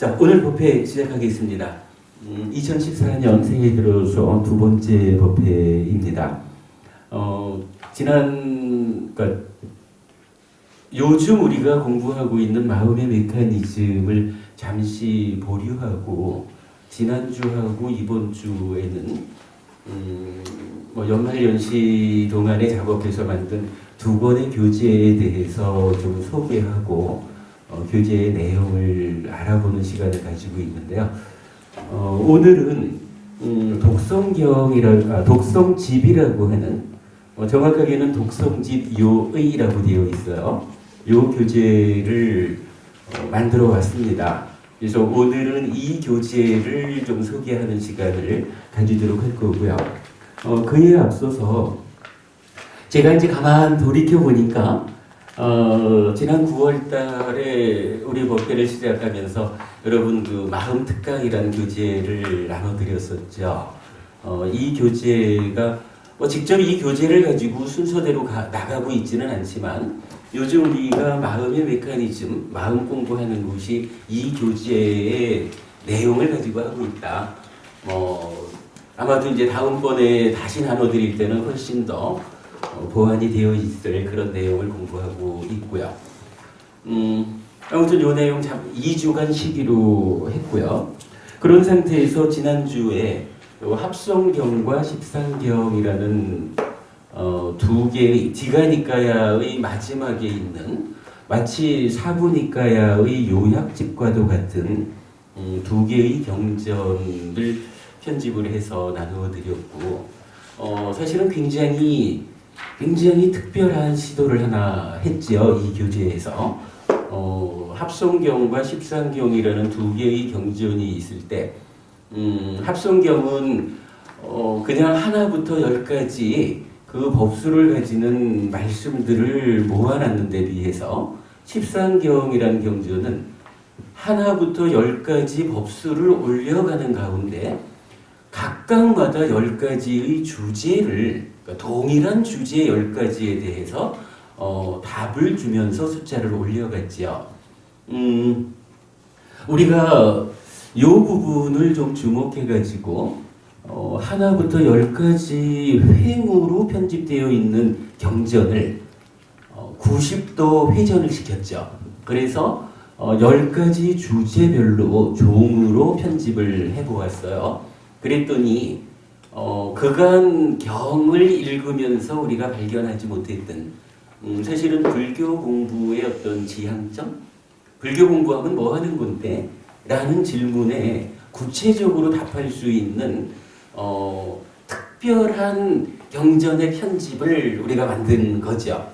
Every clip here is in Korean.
자, 오늘 법회 시작하겠습니다. 2014년 새해 들어서 두 번째 법회입니다. 그러니까 요즘 우리가 공부하고 있는 마음의 메커니즘을 잠시 보류하고 지난주하고 이번 주에는 연말연시 동안에 작업해서 만든 두 권의 교재에 대해서 좀 소개하고 교재의 내용을 알아보는 시간을 가지고 있는데요. 오늘은 독성집이라고 하는 정확하게는 독성집 요의라고 되어 있어요. 요 교재를 만들어 왔습니다. 그래서 오늘은 이 교재를 좀 소개하는 시간을 가지도록 할 거고요. 그에 앞서서 제가 이제 가만 돌이켜 보니까 지난 9월 달에 우리 법회를 시작하면서 여러분 그 마음 특강이라는 교재를 나눠드렸었죠. 이 교재가 직접 이 교재를 가지고 순서대로 나가고 있지는 않지만 요즘 우리가 마음의 메커니즘, 마음 공부하는 곳이 이 교재의 내용을 가지고 하고 있다. 아마도 이제 다음번에 다시 나눠드릴 때는 훨씬 더 보완이 되어 있을 그런 내용을 공부하고 있고요. 아무튼 이 내용 2주간 시기로 했고요. 그런 상태에서 지난주에 합성경과 십상경이라는 두 개의 디가니까야의 마지막에 있는 마치 사부니까야의 요약집과도 같은 두 개의 경전을 편집을 해서 나누어 드렸고 사실은 굉장히 특별한 시도를 하나 했지요. 이 교재에서 합성경과 십상경이라는 두 개의 경전이 있을 때 합성경은 그냥 하나부터 열까지 그 법수를 가지는 말씀들을 모아놨는 데 비해서 십상경이라는 경전은 하나부터 열까지 법수를 올려가는 가운데 각각마다 10가지의 주제를, 그러니까 동일한 주제 10가지에 대해서 답을 주면서 숫자를 올려갔지요. 우리가 이 부분을 좀 주목해가지고 하나부터 10가지 횡으로 편집되어 있는 경전을 90도 회전을 시켰죠. 그래서 10가지 주제별로 종으로 편집을 해보았어요. 그랬더니 그간 경을 읽으면서 우리가 발견하지 못했던 사실은 불교 공부의 어떤 지향점? 불교 공부하면 뭐 하는 건데? 라는 질문에 구체적으로 답할 수 있는 특별한 경전의 편집을 우리가 만든 거죠.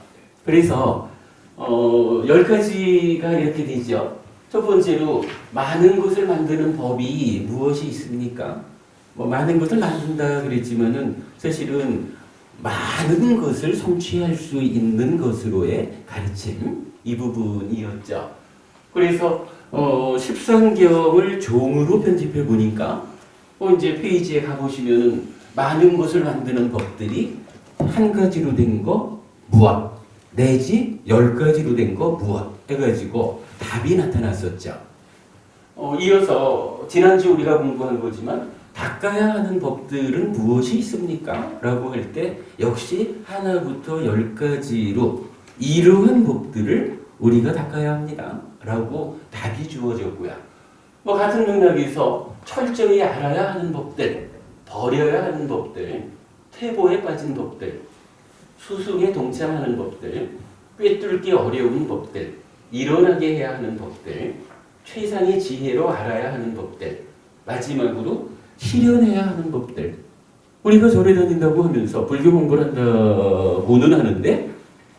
그래서 10가지가 이렇게 되죠. 첫 번째로 많은 것을 만드는 법이 무엇이 있습니까? 많은 것을 만든다 그랬지만은 사실은 많은 것을 성취할 수 있는 것으로의 가르침 이 부분이었죠. 그래서 십상경을 종으로 편집해 보니까 이제 페이지에 가보시면은 많은 것을 만드는 법들이 한 가지로 된 거 무엇 내지 10가지로 된 거 무엇 해가지고 답이 나타났었죠. 이어서 지난주 우리가 공부한 거지만 닦아야 하는 법들은 무엇이 있습니까? 라고 할 때 역시 하나부터 10가지로 이러한 법들을 우리가 닦아야 합니다. 라고 답이 주어졌고요. 같은 맥락에서 철저히 알아야 하는 법들, 버려야 하는 법들, 퇴보에 빠진 법들, 수승에 동참하는 법들, 꿰뚫기 어려운 법들, 일어나게 해야 하는 법들, 최상의 지혜로 알아야 하는 법들, 마지막으로 실현해야 하는 법들. 우리가 절에 다닌다고 하면서 불교 공부를 한다고는 하는데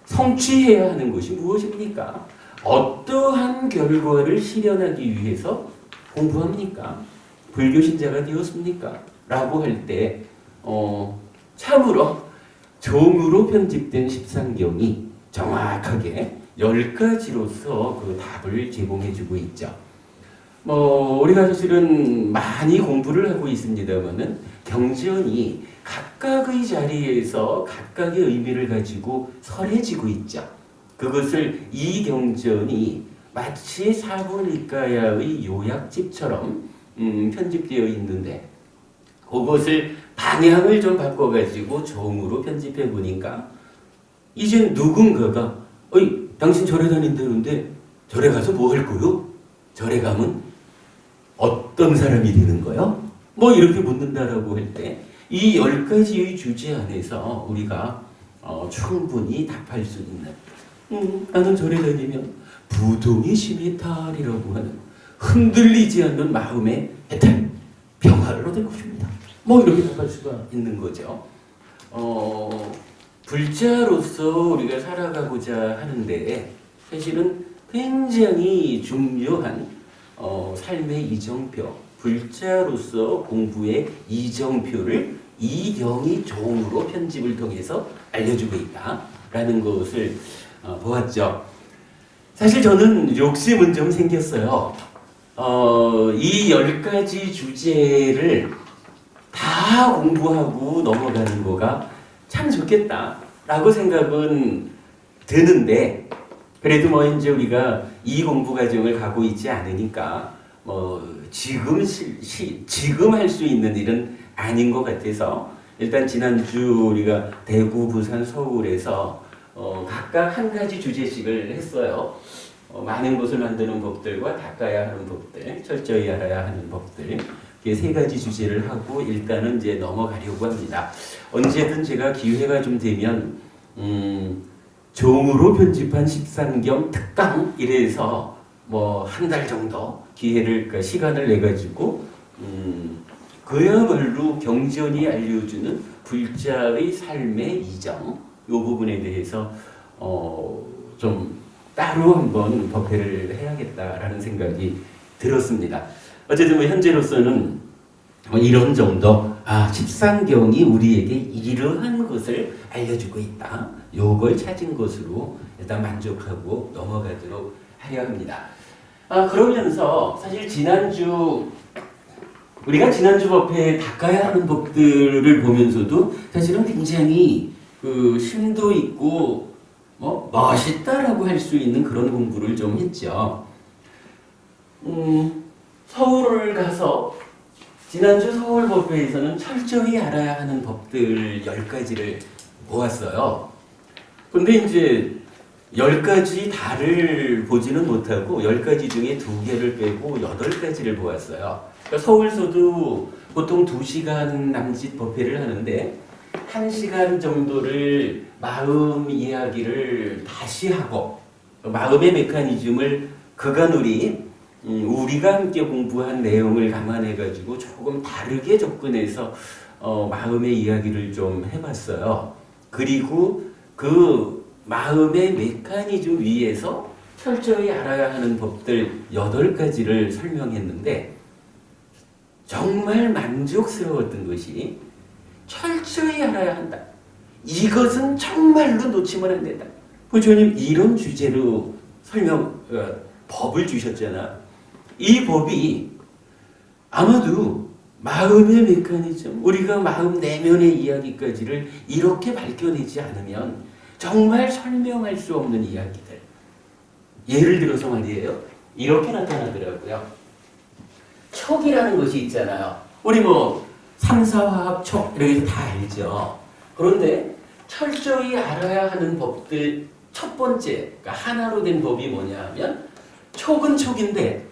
성취해야 하는 것이 무엇입니까? 어떠한 결과를 실현하기 위해서 공부합니까? 불교 신자가 되었습니까? 라고 할 때 참으로 종으로 편집된 십상경이 정확하게 10가지로서 그 답을 제공해주고 있죠. 우리가 사실은 많이 공부를 하고 있습니다만은 경전이 각각의 자리에서 각각의 의미를 가지고 설해지고 있죠. 그것을 이 경전이 마치 사부니까야의 요약집처럼 편집되어 있는데 그것을 방향을 좀 바꿔가지고 종으로 편집해 보니까 이제 누군가가 어이 당신 절에 다닌다는데 절에 가서 뭐 할 거요? 절에 가면 어떤 사람이 되는 거요? 뭐 이렇게 묻는다라고 할 때 이 10가지의 주제 안에서 우리가 충분히 답할 수 있는 나는 절에 다니면 부동의 심해탈이라고 하는 흔들리지 않는 마음의 해탈, 평화를 얻을 것입니다. 뭐 이렇게 답할 수가 있는 거죠. 불자로서 우리가 살아가고자 하는데 사실은 굉장히 중요한 삶의 이정표, 불자로서 공부의 이정표를 이경이 종으로 편집을 통해서 알려주고 있다라는 것을 보았죠. 사실 저는 욕심은 좀 생겼어요. 이 10가지 주제를 다 공부하고 넘어가는 거가 참 좋겠다라고 생각은 드는데 그래도 뭐 이제 우리가 이 공부 과정을 가고 있지 않으니까 지금 할 수 있는 일은 아닌 것 같아서 일단 지난주 우리가 대구, 부산, 서울에서 각각 한 가지 주제씩을 했어요. 많은 것을 만드는 법들과 닦아야 하는 법들, 철저히 알아야 하는 법들, 이렇게 3가지 주제를 하고 일단은 이제 넘어가려고 합니다. 언제든 제가 기회가 좀 되면 종으로 편집한 13경 특강 이래서 뭐 한 달 정도 그러니까 시간을 내 가지고 그야말로 경전이 알려주는 불자의 삶의 이정 이 부분에 대해서 좀 따로 한번 법회를 해야겠다라는 생각이 들었습니다. 어쨌든 뭐 현재로서는 이런 정도 13경이 우리에게 이러한 것을 알려주고 있다. 요걸 찾은 것으로 일단 만족하고 넘어가도록 하려 합니다. 그러면서 사실 우리가 지난주 법회에 닦아야 하는 법들을 보면서도 사실은 굉장히 심도 있고 멋있다라고 할 수 있는 그런 공부를 좀 했죠. 서울을 가서 지난주 서울 법회에서는 철저히 알아야 하는 법들 10가지를 보았어요. 근데 이제 10가지 다를 보지는 못하고 10가지 중에 2개를 빼고 8가지를 보았어요. 그러니까 서울서도 보통 2시간 남짓 법회를 하는데 1시간 정도를 마음 이야기를 다시 하고 마음의 메커니즘을 그간우리 우리가 함께 공부한 내용을 감안해가지고 조금 다르게 접근해서 마음의 이야기를 좀 해봤어요. 그리고 그 마음의 메커니즘 위에서 철저히 알아야 하는 법들 8가지를 설명했는데 정말 만족스러웠던 것이 철저히 알아야 한다. 이것은 정말로 놓치면 안 된다. 부처님 이런 주제로 법을 주셨잖아. 이 법이 아마도 마음의 메커니즘, 우리가 마음 내면의 이야기까지를 이렇게 밝혀내지 않으면 정말 설명할 수 없는 이야기들. 예를 들어서 말이에요. 이렇게 나타나더라고요. 촉이라는 것이 있잖아요. 우리 삼사화합 촉 이렇게 다 알죠. 그런데 철저히 알아야 하는 법들 첫 번째, 그러니까 하나로 된 법이 뭐냐 하면 촉은 촉인데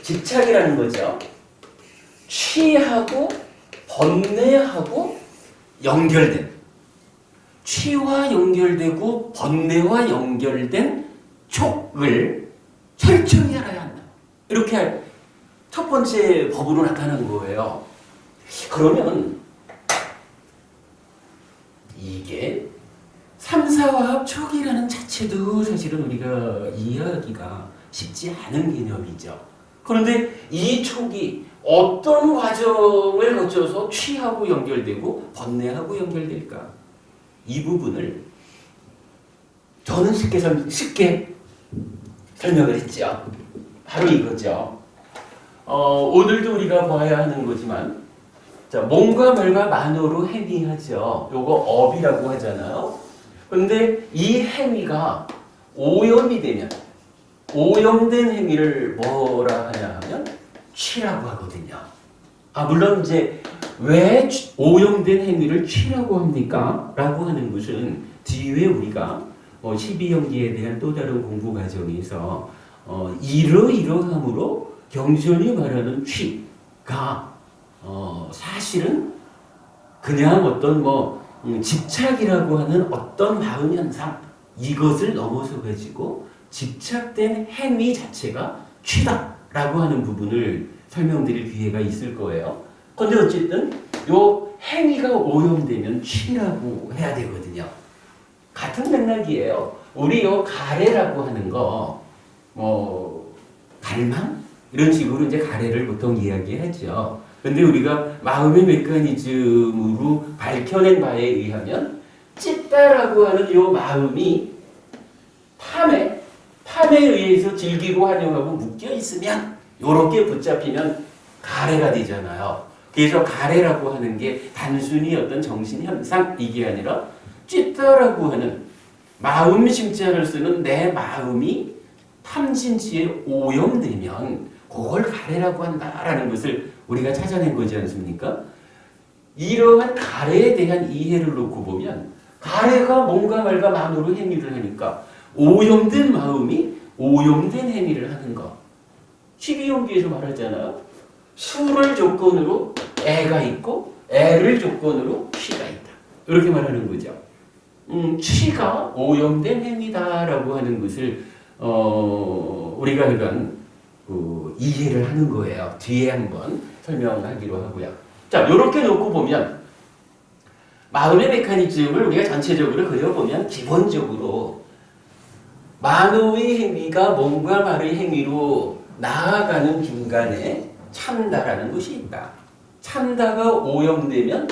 집착이라는 거죠. 취하고 번뇌하고 연결된 취와 연결되고 번뇌와 연결된 촉을 철저히 알아야 한다. 이렇게 첫 번째 법으로 나타난 거예요. 그러면 이게 삼사화합 촉이라는 자체도 사실은 우리가 이해하기가 쉽지 않은 개념이죠. 그런데 이 촉이 어떤 과정을 거쳐서 취하고 연결되고 번뇌하고 연결될까? 이 부분을 저는 쉽게 설명을 했죠. 바로 이거죠. 오늘도 우리가 봐야 하는 거지만 몸과 말과 만으로 행위하죠. 요거 업이라고 하잖아요. 근데 이 행위가 오염이 되면 오염된 행위를 뭐라 하냐 하면 취라고 하거든요. 물론 이제 왜 오염된 행위를 취라고 합니까? 라고 하는 것은 뒤에 우리가 12형제에 대한 또 다른 공부 과정에서 이러이러함으로 경전이 말하는 취가 사실은 그냥 어떤 집착이라고 하는 어떤 마음 현상 이것을 넘어서 가지고 집착된 행위 자체가 취다라고 하는 부분을 설명드릴 기회가 있을 거예요. 근데 어쨌든 요 행위가 오염되면 취라고 해야 되거든요. 같은 맥락이에요. 우리 요 가래라고 하는 거, 갈망? 이런 식으로 이제 가래를 보통 이야기하죠. 근데 우리가 마음의 메커니즘으로 밝혀낸 바에 의하면 찢다라고 하는 요 마음이 탐에 의해서 즐기고 환영하고 묶여 있으면 요렇게 붙잡히면 가래가 되잖아요. 그래서 가래라고 하는 게 단순히 어떤 정신 현상 이게 아니라 찢다라고 하는 마음 심자를 쓰는 내 마음이 탐진치에 오염되면 그걸 가래라고 한다라는 것을 우리가 찾아낸 거지 않습니까? 이러한 가래에 대한 이해를 놓고 보면 가래가 뭔가 말가 마음으로 행위를 하니까 오염된 마음이 오염된 행위를 하는 것. 12용기에서 말하잖아요. 수를 조건으로 애가 있고 애를 조건으로 취가 있다. 이렇게 말하는 거죠. 취가 오염된 행위다라고 하는 것을 우리가 그간 이해를 하는 거예요. 뒤에 한번 설명하기로 하고요. 자, 이렇게 놓고 보면 마음의 메커니즘을 우리가 전체적으로 그려보면 기본적으로 만호의 행위가 뭔가 말의 행위로 나아가는 중간에 참다라는 것이 있다. 참다가 오염되면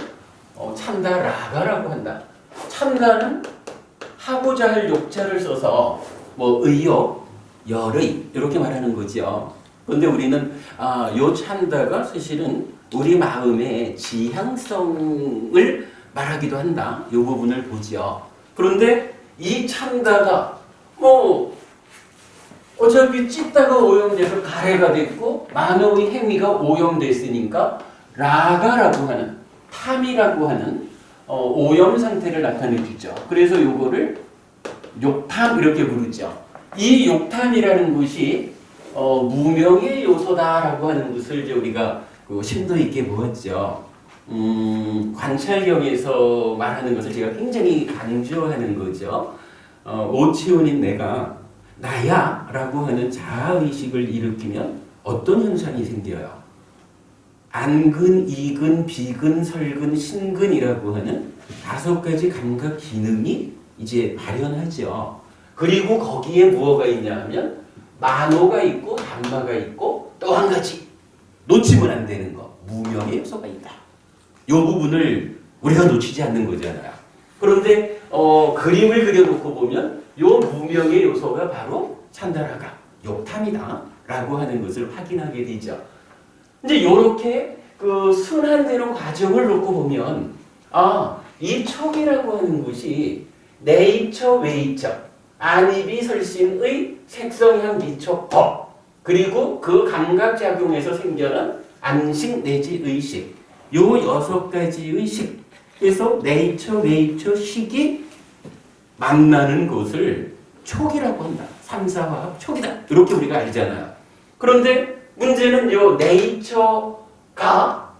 참다라가라고 한다. 참다는 하고자 할 욕자를 써서 의욕, 열의 이렇게 말하는 거죠. 그런데 우리는 요 참다가 사실은 우리 마음의 지향성을 말하기도 한다. 이 부분을 보죠. 그런데 이 참다가 어차피 찢다가 오염돼서 가래가 됐고 만호의 행위가 오염됐으니까 라가라고 하는 탐이라고 하는 오염 상태를 나타내주죠. 그래서 요거를 욕탐 이렇게 부르죠. 이 욕탐이라는 것이 무명의 요소다라고 하는 것을 이제 우리가 심도 있게 보았죠. 관찰경에서 말하는 것을 제가 굉장히 강조하는 거죠. 오치온인 내가 나야 라고 하는 자아의식을 일으키면 어떤 현상이 생겨요? 안근, 이근, 비근, 설근, 신근이라고 하는 5가지 감각 기능이 이제 발현하죠. 그리고 거기에 무엇가 있냐 하면 만호가 있고 단마가 있고 또 한 가지 놓치면 안 되는 거 무명의 요소가 있다. 이 부분을 우리가 놓치지 않는 거잖아요. 그런데 그림을 그려놓고 보면 이 무명의 요소가 바로 찬다라가 욕탐이다 라고 하는 것을 확인하게 되죠. 이제 이렇게 순환되는 과정을 놓고 보면 이 촉이라고 하는 것이 내입처, 외입처, 안입이설신의 색성향 기초 법 그리고 그 감각작용에서 생겨난 안식 내지 의식 요 6가지의 식에서 내입처, 외입처, 식이 만나는 것을 촉이라고 한다. 3, 4화합 촉이다. 이렇게 우리가 알잖아요. 그런데 문제는 요 네이처가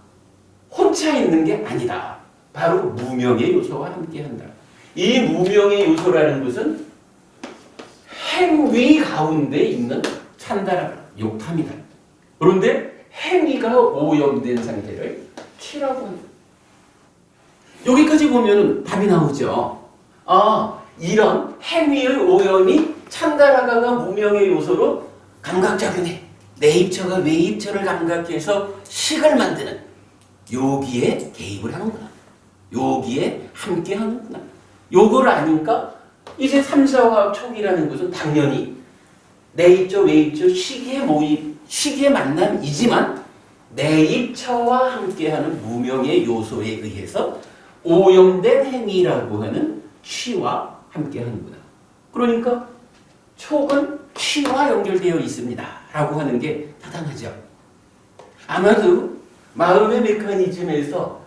혼자 있는 게 아니다. 바로 무명의 요소와 함께한다. 이 무명의 요소라는 것은 행위 가운데 있는 찬다라 욕탐이다. 그런데 행위가 오염된 상태를 취라고 한다. 여기까지 보면 답이 나오죠. 이런 행위의 오염이 찬다라가가 무명의 요소로 감각작용해. 내입처가 외입처를 감각해서 식을 만드는 여기에 개입을 하는구나. 여기에 함께 하는구나. 요걸 아니까 이제 3, 4화합 촉이라는 것은 당연히 내입처, 외입처, 식의 모임, 식의 만남이지만 내입처와 함께하는 무명의 요소에 의해서 오염된 행위라고 하는 취와 함께하는구나. 그러니까 촉은 치와 연결되어 있습니다. 라고 하는 게 타당하죠. 아마도 마음의 메커니즘에서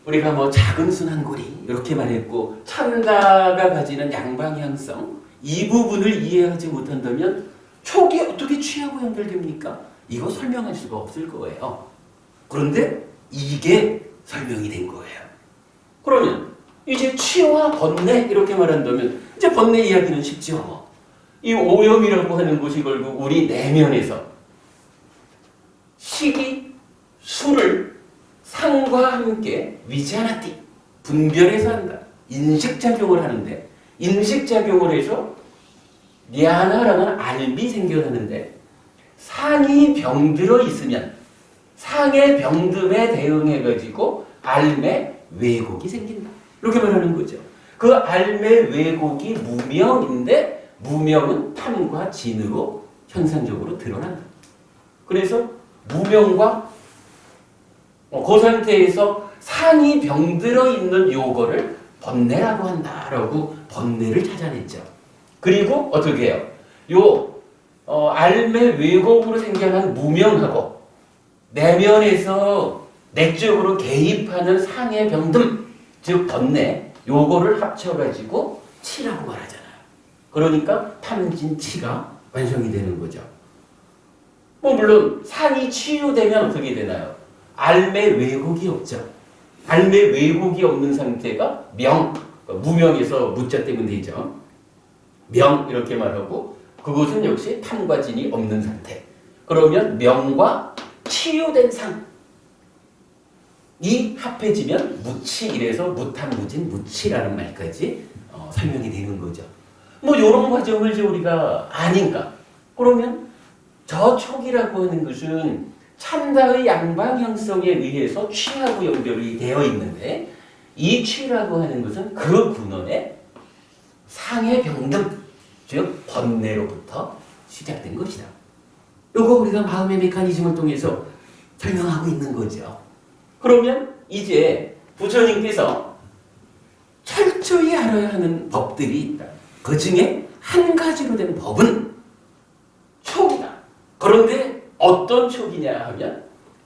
우리가 뭐 작은 순환고리 이렇게 말했고 찬다가 가지는 양방향성 이 부분을 이해하지 못한다면 촉이 어떻게 치하고 연결됩니까? 이거 설명할 수가 없을 거예요. 그런데 이게 설명이 된 거예요. 그러면 이제 치와 번뇌 이렇게 말한다면 이제 번뇌 이야기는 쉽죠. 이 오염이라고 하는 것이 결국 우리 내면에서 식이 술을 상과 함께 위자나티 분별해서 한다. 인식작용을 하는데 인식작용을 해서 냐나라는 알미 생겨나는데 상이 병들어 있으면 상의 병듦에 대응해가지고 알매 왜곡이 생긴다. 이렇게 말하는 거죠. 그 알매 왜곡이 무명인데 무명은 탐과 진으로 현상적으로 드러난다. 그래서 무명과 그 상태에서 상이 병들어 있는 요거를 번뇌라고 한다라고 번뇌를 찾아냈죠. 그리고 어떻게 해요? 알매 왜곡으로 생겨난 무명하고 내면에서 내적으로 개입하는 상의 병듦, 즉 번뇌, 요거를 합쳐가지고 치라고 말하잖아요. 그러니까 탐진치가 완성이 되는 거죠. 물론 상이 치유되면 어떻게 되나요? 알매 왜곡이 없죠. 알매 왜곡이 없는 상태가 명, 무명에서 무자 때문에 되죠. 명 이렇게 말하고 그것은 역시 탐과 진이 없는 상태. 그러면 명과 치유된 상이 합해지면 무치 이래서 무탐무진 무치라는 말까지 설명이 되는 거죠. 이런 과정을 이제 우리가 아니까 그러면 저 촉이라고 하는 것은 찬다의 양방향성에 의해서 취하고 연결이 되어 있는데 이 취라고 하는 것은 그 근원의 상의 병듦, 즉 번뇌로부터 시작된 것이다. 이거 우리가 마음의 메커니즘을 통해서 설명하고 있는 거죠. 그러면 이제 부처님께서 철저히 알아야 하는 법들이 있다. 그 중에 한 가지로 된 법은 촉이다. 그런데 어떤 촉이냐 하면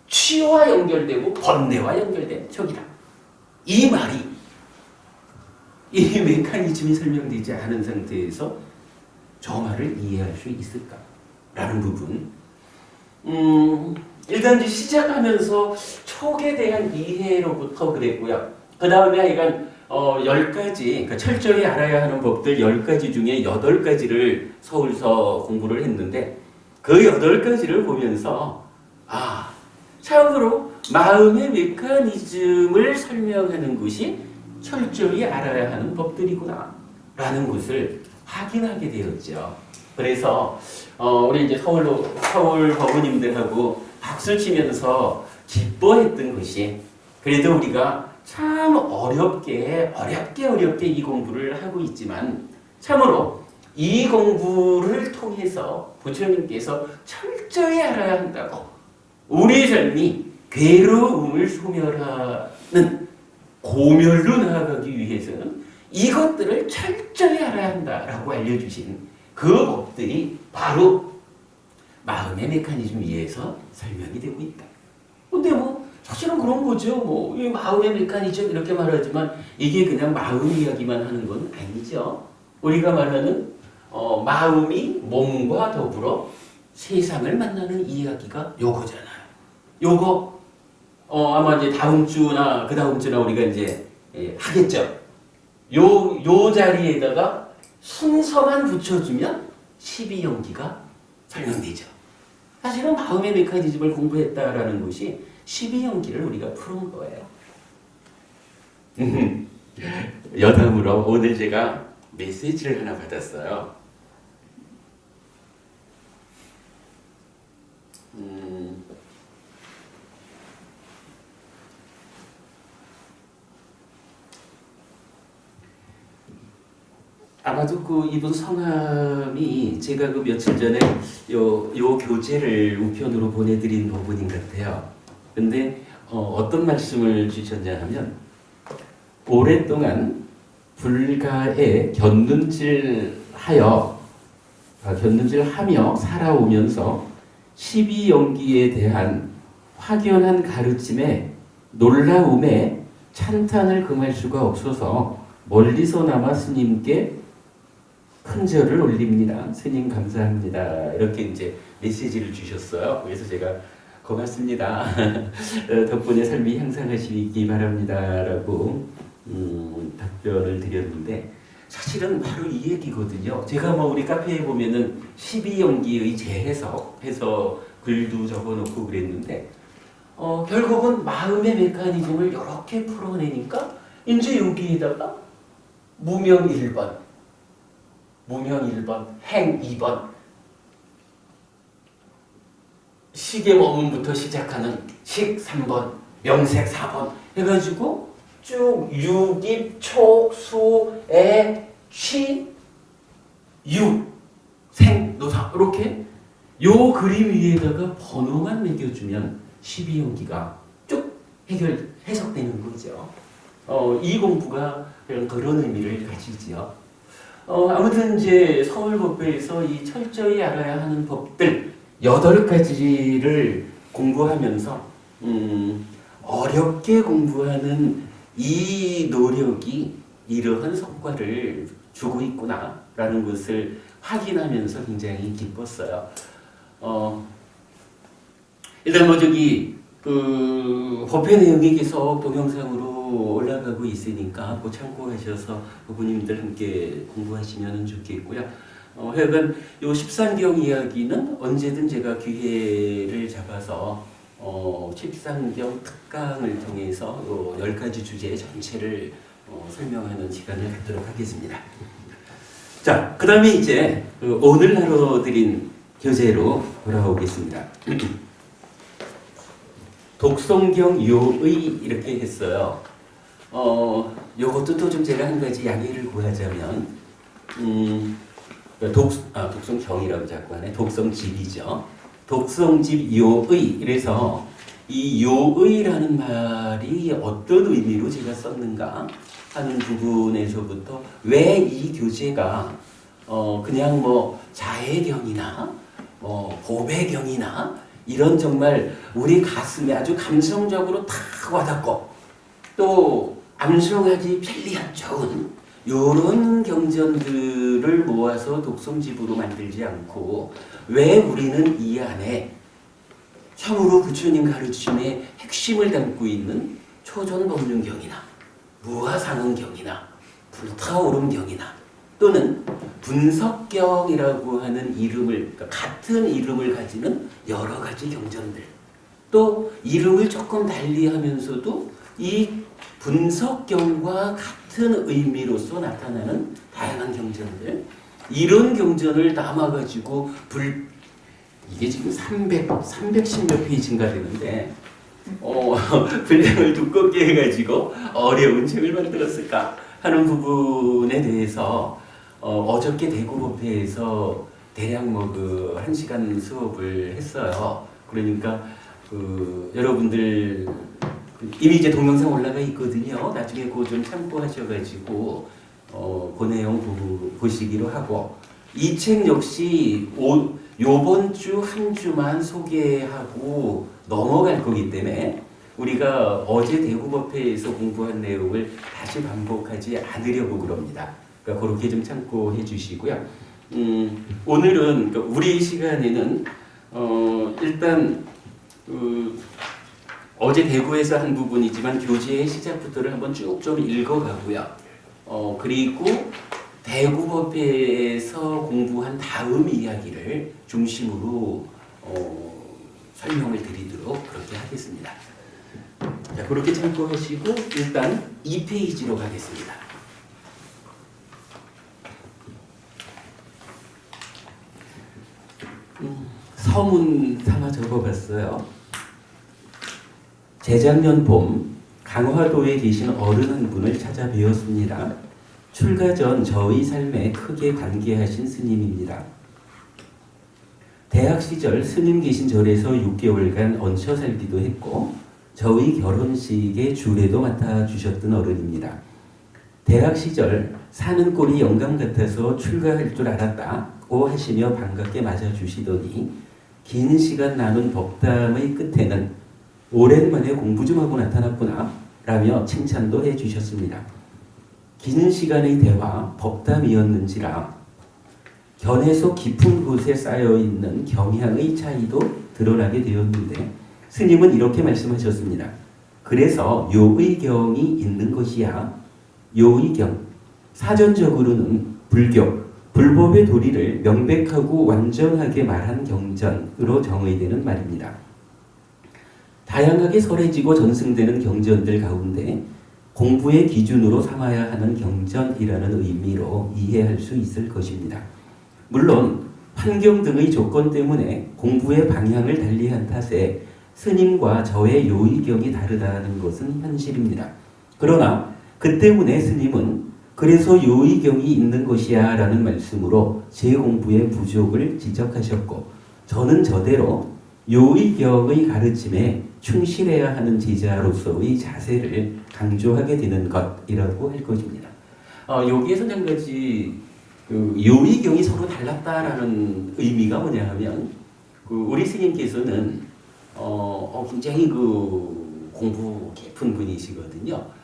취와 연결되고 번뇌와 연결된 촉이다. 이 말이 이 메커니즘이 설명되지 않은 상태에서 저 말을 이해할 수 있을까? 라는 부분. 일단 이제 시작하면서 촉에 대한 이해로부터 그랬고요. 그 다음에 하여간 10가지, 그러니까 철저히 알아야 하는 법들 10가지 중에 8가지를 서울서 공부를 했는데 그 8가지를 보면서 참으로 마음의 메커니즘을 설명하는 것이 철저히 알아야 하는 법들이구나 라는 것을 확인하게 되었죠. 그래서 우리 이제 서울 법우님들하고 박수 치면서 기뻐했던 것이 그래도 우리가 참 어렵게 이 공부를 하고 있지만 참으로 이 공부를 통해서 부처님께서 철저히 알아야 한다고 우리 삶이 괴로움을 소멸하는 고멸로 나아가기 위해서는 이것들을 철저히 알아야 한다라고 알려주신 그 법들이 바로 마음의 메커니즘 위에서 설명이 되고 있다. 근데 사실은 그런 거죠. 이 마음의 메커니즘 이렇게 말하지만 이게 그냥 마음 이야기만 하는 건 아니죠. 우리가 말하는 마음이 몸과 더불어 세상을 만나는 이야기가 요거잖아요. 요거 아마 이제 다음 주나 그 다음 주나 우리가 이제 하겠죠. 요 자리에다가 순서만 붙여주면 12연기가 설명되죠. 사실은 마음의 메커니즘을 공부했다라는 것이 12연기를 우리가 푸는 거예요. 여담으로 오늘 제가 메시지를 하나 받았어요. 아마도 이분 성함이 제가 며칠 전에 요 교재를 우편으로 보내드린 부분인 것 같아요. 근데 어떤 말씀을 주셨냐 하면 오랫동안 불가에 곁눈질 하며 살아오면서 12연기에 대한 확연한 가르침에 놀라움에 찬탄을 금할 수가 없어서 멀리서나마 스님께 큰 절을 올립니다. 스님 감사합니다. 이렇게 이제 메시지를 주셨어요. 그래서 제가 고맙습니다. 덕분에 삶이 향상하시기 바랍니다라고 답변을 드렸는데 사실은 바로 이 얘기거든요. 제가 우리 카페에 보면은 12연기의 재해석해서 글도 적어놓고 그랬는데 결국은 마음의 메커니즘을 이렇게 풀어내니까 이제 여기에다가 무명 1번, 행 2번, 식의 머문부터 시작하는 식 3번, 명색 4번 해가지고 쭉 유깁, 촉, 수, 애, 취, 유, 생, 노사 이렇게 요 그림 위에다가 번호만 매겨주면 12연기가 쭉 해석되는 거죠. 이 공부가 그런 의미를 가지지요. 아무튼 이제 서울법배에서 이 철저히 알아야 하는 법들 8가지를 공부하면서 어렵게 공부하는 이 노력이 이러한 성과를 주고 있구나라는 것을 확인하면서 굉장히 기뻤어요. 일단 법회 내용이 계속 동영상으로 올라가고 있으니까 참고하셔서 부모님들 함께 공부하시면 좋겠고요. 하여간 요 13경 이야기는 언제든 제가 기회를 잡아서 13경 특강을 통해서 요 10가지 주제 전체를 설명하는 시간을 갖도록 하겠습니다. 자, 그 다음에 이제 오늘 하루 드린 교재로 돌아오겠습니다. 독성경 요의 이렇게 했어요. 요것도 또 좀 제가 한 가지 양해를 구하자면 독성경이라고 자꾸 하네. 독성집이죠. 독성집 요의. 이래서 이 요의라는 말이 어떤 의미로 제가 썼는가 하는 부분에서부터 왜 이 교재가 그냥 자해경이나 고배경이나 이런 정말 우리 가슴에 아주 감성적으로 탁 와닿고 또 암송하기 편리한 좋은 이런 경전들을 모아서 독성집으로 만들지 않고 왜 우리는 이 안에 참으로 부처님 가르침의 핵심을 담고 있는 초전법륜경이나 무화상응경이나 불타오름경이나 또는 분석경이라고 하는 그러니까 같은 이름을 가지는 여러 가지 경전들, 또 이름을 조금 달리하면서도 이 분석경과 같은 의미로서 나타나는 다양한 경전들, 이런 경전을 담아가지고 이게 지금 310몇 페이지인가 되는데 분량을 두껍게 해가지고 어려운 책을 만들었을까 하는 부분에 대해서 어저께 대구법회에서 대략 1시간 수업을 했어요. 그러니까 여러분들 이미 이제 동영상 올라가 있거든요. 나중에 그거 좀 참고하셔가지고 그 내용 보시기로 하고, 이 책 역시 요번 주 한 주만 소개하고 넘어갈 거기 때문에 우리가 어제 대구법회에서 공부한 내용을 다시 반복하지 않으려고 그럽니다. 그러니까 그렇게 좀 참고해 주시고요. 오늘은 우리 시간에는 일단 어제 대구에서 한 부분이지만 교재의 시작부터를 한번 쭉 좀 읽어가고요. 그리고 대구법회에서 공부한 다음 이야기를 중심으로 설명을 드리도록 그렇게 하겠습니다. 자, 그렇게 참고하시고 일단 2페이지로 가겠습니다. 서문 삼아 적어봤어요. 재작년 봄 강화도에 계신 어른 한 분을 찾아뵈었습니다. 출가 전 저의 삶에 크게 관계하신 스님입니다. 대학 시절 스님 계신 절에서 6개월간 얹혀 살기도 했고 저의 결혼식에 주례도 맡아주셨던 어른입니다. 대학 시절 사는 꼴이 영감 같아서 출가할 줄 알았다고 하시며 반갑게 맞아주시더니 긴 시간 나눈 법담의 끝에는 오랜만에 공부 좀 하고 나타났구나 라며 칭찬도 해주셨습니다. 긴 시간의 대화, 법담이었는지라 견해소 깊은 곳에 쌓여있는 경향의 차이도 드러나게 되었는데 스님은 이렇게 말씀하셨습니다. 그래서 요의경이 있는 것이야. 요의경, 사전적으로는 불교, 불법의 도리를 명백하고 완전하게 말한 경전으로 정의되는 말입니다. 다양하게 설해지고 전승되는 경전들 가운데 공부의 기준으로 삼아야 하는 경전이라는 의미로 이해할 수 있을 것입니다. 물론 환경 등의 조건 때문에 공부의 방향을 달리한 탓에 스님과 저의 요의경이 다르다는 것은 현실입니다. 그러나 그 때문에 스님은 그래서 요의경이 있는 것이야 라는 말씀으로 제 공부의 부족을 지적하셨고 저는 저대로 요의경의 가르침에 충실해야 하는 제자로서의 자세를 강조하게 되는 것이라고 할 것입니다. 여기에서 한 가지 요의경이 서로 달랐다라는 의미가 뭐냐 하면 우리 스님께서는 굉장히 공부 깊은 분이시거든요.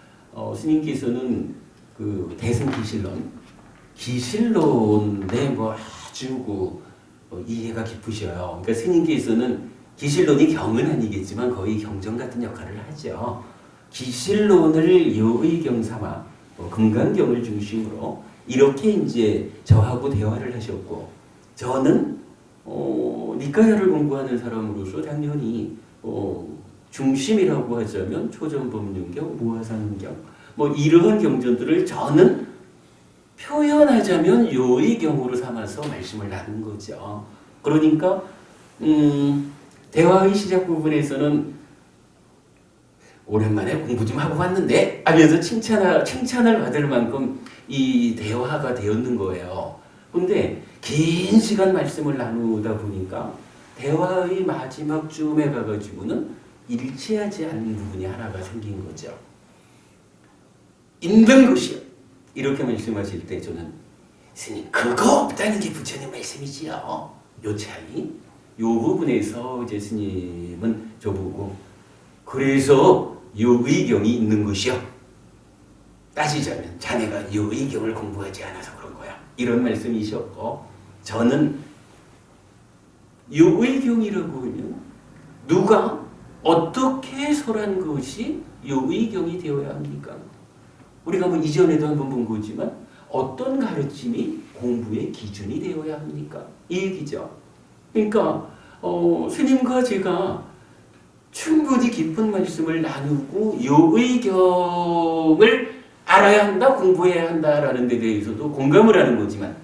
스님께서는 기실론에 아주 이해가 깊으셔요. 그러니까 스님께서는 기실론이 경은 아니겠지만 거의 경전 같은 역할을 하죠. 기실론을 요의경 삼아 금강경을 중심으로 이렇게 이제 저하고 대화를 하셨고 저는 니까야를 공부하는 사람으로서 당연히 중심이라고 하자면 초전법륜경, 무화상경 이러한 경전들을 저는 표현하자면 요의경으로 삼아서 말씀을 나눈 거죠. 그러니까 대화의 시작 부분에서는 오랜만에 공부 좀 하고 왔는데 하면서 칭찬을 받을 만큼 이 대화가 되었는 거예요. 근데 긴 시간 말씀을 나누다 보니까 대화의 마지막 쯤에 가가지고는 일치하지 않는 부분이 하나가 생긴 거죠. 있는 것이요. 이렇게 말씀하실 때 저는 스님 그거 없다는 게 부처님 말씀이지요. 요 차이. 요 부분에서 이제 스님은 저보고 그래서 요의경이 있는 것이요. 따지자면 자네가 요의경을 공부하지 않아서 그런 거야. 이런 말씀이셨고 저는 요의경이라고 하면 누가 어떻게 설한 것이 요의경이 되어야 합니까? 우리가 이전에도 한번 본 거지만 어떤 가르침이 공부의 기준이 되어야 합니까? 이 얘기죠. 그러니까 스님과 제가 충분히 깊은 말씀을 나누고 요의경을 알아야 한다, 공부해야 한다라는 데 대해서도 공감을 하는 거지만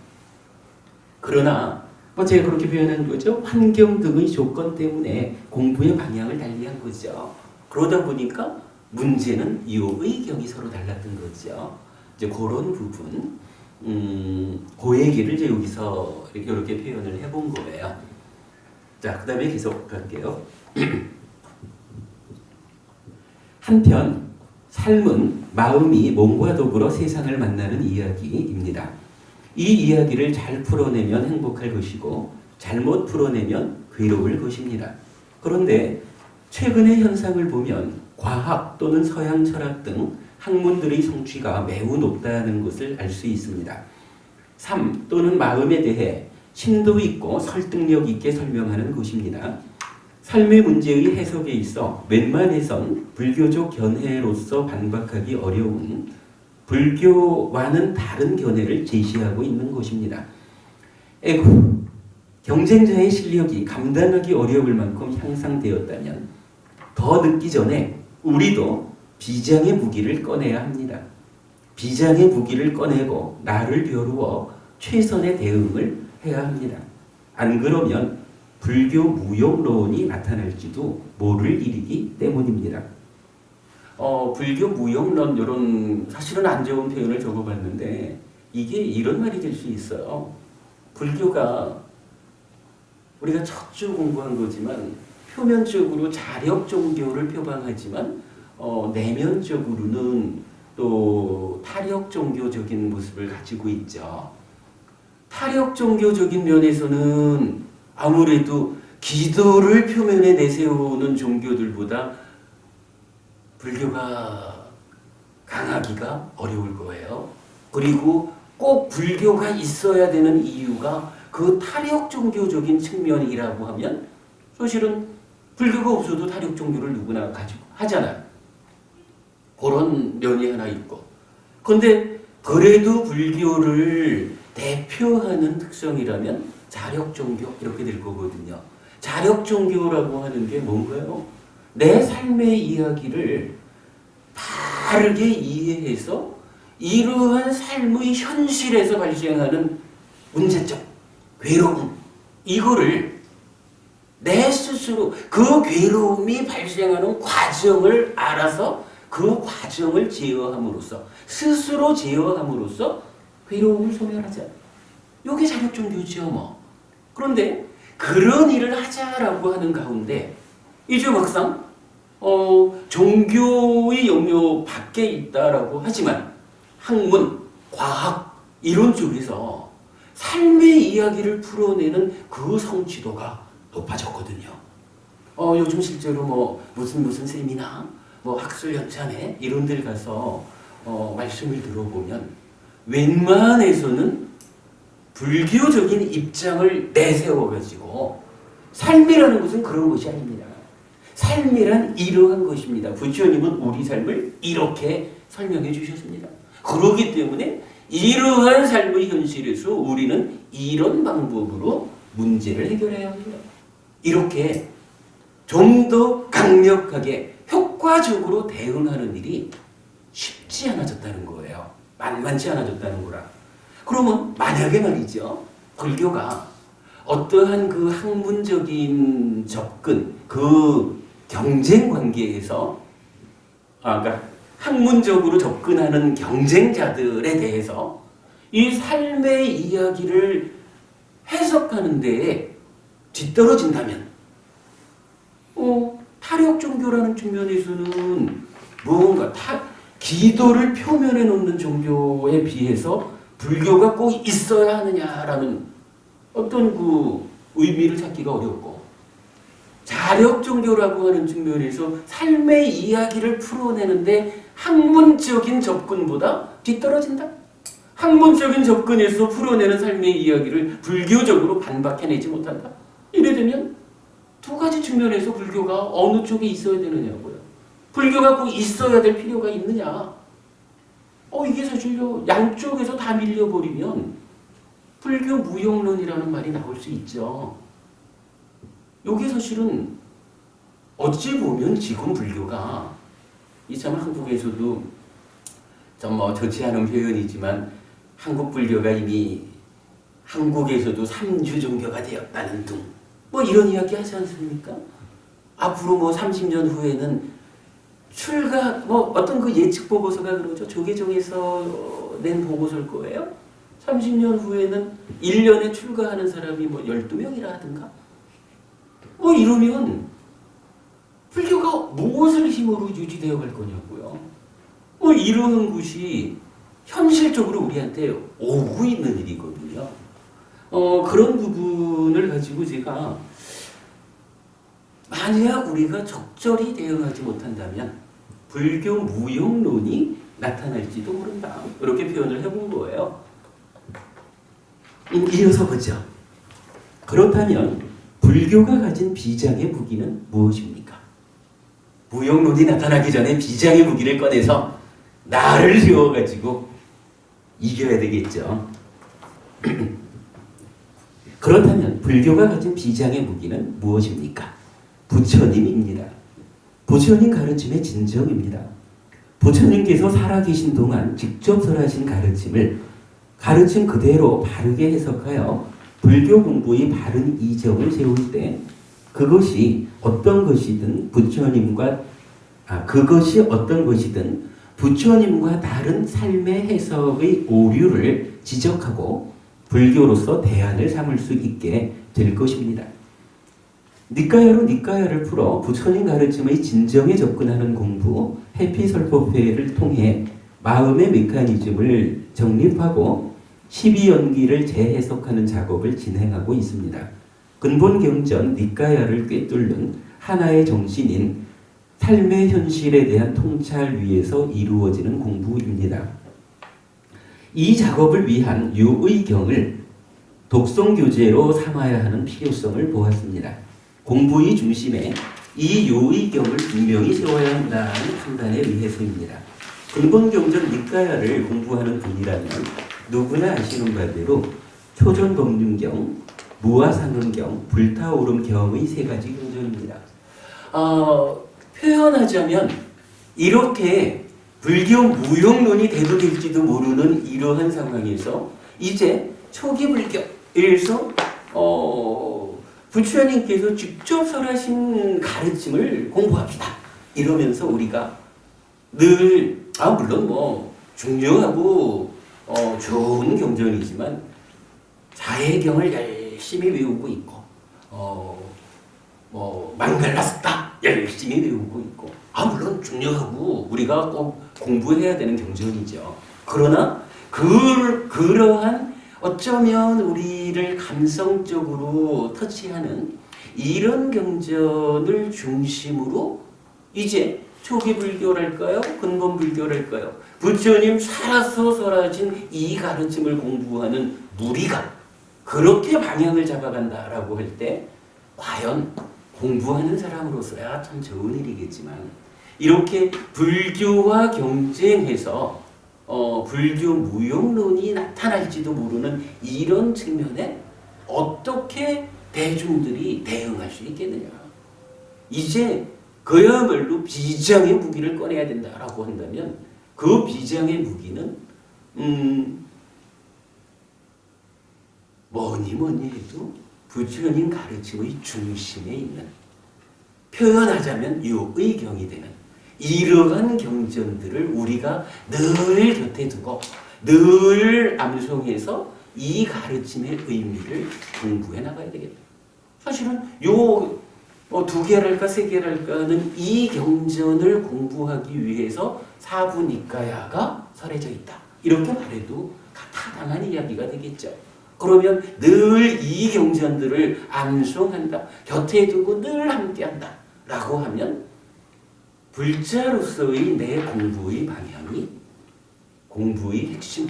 그러나 제가 그렇게 표현한 거죠. 환경 등의 조건 때문에 공부의 방향을 달리한 거죠. 그러다 보니까 문제는 요의경이 서로 달랐던 거죠. 이제 그런 부분, 그 얘기를 이제 여기서 이렇게 표현을 해본 거예요. 자, 그 다음에 계속 갈게요. 한편 삶은 마음이 몸과 더불어 세상을 만나는 이야기입니다. 이 이야기를 잘 풀어내면 행복할 것이고 잘못 풀어내면 괴로울 것입니다. 그런데 최근의 현상을 보면 과학 또는 서양 철학 등 학문들의 성취가 매우 높다는 것을 알 수 있습니다. 삶 또는 마음에 대해 심도 있고 설득력 있게 설명하는 것입니다. 삶의 문제의 해석에 있어 웬만해선 불교적 견해로서 반박하기 어려운 불교와는 다른 견해를 제시하고 있는 것입니다. 에고, 경쟁자의 실력이 감당하기 어려울 만큼 향상되었다면 더 늦기 전에 우리도 비장의 무기를 꺼내야 합니다. 비장의 무기를 꺼내고 나를 벼루어 최선의 대응을 해야 합니다. 안 그러면 불교 무용론이 나타날지도 모를 일이기 때문입니다. 불교 무용론 이런 사실은 안 좋은 표현을 적어봤는데 이게 이런 말이 될 수 있어요. 불교가 우리가 첫 주 공부한 거지만 표면적으로 자력 종교를 표방하지만 내면적으로는 또 또 탈역 종교적인 모습을 가지고 있죠. 탈역 종교적인 면에서는 아무래도 기도를 표면에 내세우는 종교들보다 불교가 강하기가 어려울 거예요. 그리고 꼭 불교가 있어야 되는 이유가 그 탈역 종교적인 측면이라고 하면 사실은 불교가 없어도 탈역 종교를 누구나 가지고 하잖아요. 그런 면이 하나 있고. 근데 그래도 불교를 대표하는 특성이라면 자력 종교 이렇게 될 거거든요. 자력 종교라고 하는 게 뭔가요? 내 삶의 이야기를 바르게 이해해서 이러한 삶의 현실에서 발생하는 문제점, 괴로움, 이거를 내 스스로 그 괴로움이 발생하는 과정을 알아서 그 과정을 제어함으로써 스스로 제어함으로써 괴로움을 소멸하자. 이게 자력 종교죠, 뭐. 그런데 그런 일을 하자라고 하는 가운데 이제 막상 종교의 영역 밖에 있다라고 하지만 학문, 과학 이런 쪽에서 삶의 이야기를 풀어내는 그 성취도가 높아졌거든요. 요즘 실제로 뭐 무슨 세미나, 뭐 학술 연찬회 이런 데 가서 말씀을 들어보면 웬만해서는 불교적인 입장을 내세워가지고 삶이라는 것은 그런 것이 아닙니다. 삶이란 이러한 것입니다. 부처님은 우리 삶을 이렇게 설명해 주셨습니다. 그렇기 때문에 이러한 삶의 현실에서 우리는 이런 방법으로 문제를 해결해야 합니다. 이렇게 좀 더 강력하게 효과적으로 대응하는 일이 쉽지 않아졌다는 거예요. 만만치 않아졌다는 거라. 그러면 만약에 말이죠. 불교가 어떠한 그 학문적인 접근, 그 경쟁 관계에서 그러니까 학문적으로 접근하는 경쟁자들에 대해서 이 삶의 이야기를 해석하는 데에 뒤떨어진다면 탈역 종교라는 측면에서는 무언가 기도를 표면에 놓는 종교에 비해서 불교가 꼭 있어야 하느냐라는 어떤 그 의미를 찾기가 어렵고, 자력 종교라고 하는 측면에서 삶의 이야기를 풀어내는데 학문적인 접근보다 뒤떨어진다. 학문적인 접근에서 풀어내는 삶의 이야기를 불교적으로 반박해내지 못한다. 이래 되면 두 가지 측면에서 불교가 어느 쪽에 있어야 되느냐고요. 불교가 꼭 있어야 될 필요가 있느냐. 이게 사실요, 양쪽에서 다 밀려버리면 불교 무용론이라는 말이 나올 수 있죠. 이게 사실은 어찌 보면 지금 불교가 참 한국에서도 좀 좋지 않은 표현이지만 한국 불교가 이미 한국에서도 삼주 종교가 되었다는 등 이런 이야기 하지 않습니까? 앞으로 30년 후에는 출가 어떤 그 예측 보고서가 그러죠. 조계종에서 낸 보고서일 거예요. 30년 후에는 1년에 출가하는 사람이 12명이라 하든가. 이러면 불교가 무엇을 힘으로 유지되어 갈 거냐고요. 이러는 것이 현실적으로 우리한테 오고 있는 일이거든요. 그런 부분을 가지고 제가 만약 우리가 적절히 대응하지 못한다면 불교 무용론이 나타날지도 모른다. 이렇게 표현을 해본 거예요. 이어서 보죠. 그렇다면 불교가 가진 비장의 무기는 무엇입니까? 무용론이 나타나기 전에 비장의 무기를 꺼내서 나를 세워가지고 이겨야 되겠죠. 그렇다면 불교가 가진 비장의 무기는 무엇입니까? 부처님입니다. 부처님 가르침의 진정입니다. 부처님께서 살아계신 동안 직접 설하신 가르침을 가르침 그대로 바르게 해석하여 불교 공부의 바른 이정을 세울 때 그것이 어떤 것이든 부처님과 다른 삶의 해석의 오류를 지적하고 불교로서 대안을 삼을 수 있게 될 것입니다. 니까야로 니까야를 풀어 부처님 가르침의 진정에 접근하는 공부 해피설법회를 통해 마음의 메커니즘을 정립하고 12연기를 재해석하는 작업을 진행하고 있습니다. 근본 경전 니까야를 꿰뚫는 하나의 정신인 삶의 현실에 대한 통찰 위에서 이루어지는 공부입니다. 이 작업을 위한 유의경을 독송 교재로 삼아야 하는 필요성을 보았습니다. 공부의 중심에 이 유의경을 분명히 세워야 한다는 판단에 의해서입니다. 근본 경전 니까야를 공부하는 분이라면 누구나 아시는 바대로 초전법륜경, 무아상응경, 불타오름경의 세 가지 경전입니다. 표현하자면 이렇게 불교 무용론이 대두될지도 모르는 이러한 상황에서 이제 초기 불교에서 부처님께서 직접 설하신 가르침을 공부합시다. 이러면서 우리가 늘 물론 뭐 중요하고 좋은 경전이지만 자해경을 열심히 외우고 있고 망갈라스다 열심히 외우고 있고 물론 중요하고 우리가 꼭 공부해야 되는 경전이죠. 그러나 그러한 어쩌면 우리를 감성적으로 터치하는 이런 경전을 중심으로 이제 초기 불교랄까요? 근본 불교랄까요? 부처님 살아서 설하신 이 가르침을 공부하는 무리가 그렇게 방향을 잡아간다라고 할 때 과연 공부하는 사람으로서야 참 좋은 일이겠지만 이렇게 불교와 경쟁해서 불교 무용론이 나타날지도 모르는 이런 측면에 어떻게 대중들이 대응할 수 있겠느냐. 이제 그야말로 비장의 무기를 꺼내야 된다라고 한다면 그 비장의 무기는 뭐니 해도 부처님 가르침의 중심에 있는 표현하자면 유의경이 되는 이러한 경전들을 우리가 늘 곁에 두고 늘 암송해서 이 가르침의 의미를 공부해 나가야 되겠다. 사실은 두 개랄까 세 개랄까는 이 경전을 공부하기 위해서 사부니까야가 설해져 있다. 이렇게 말해도 타당한 이야기가 되겠죠. 그러면 늘 이 경전들을 암송한다. 곁에 두고 늘 함께한다. 라고 하면 불자로서의 내 공부의 방향이 공부의 핵심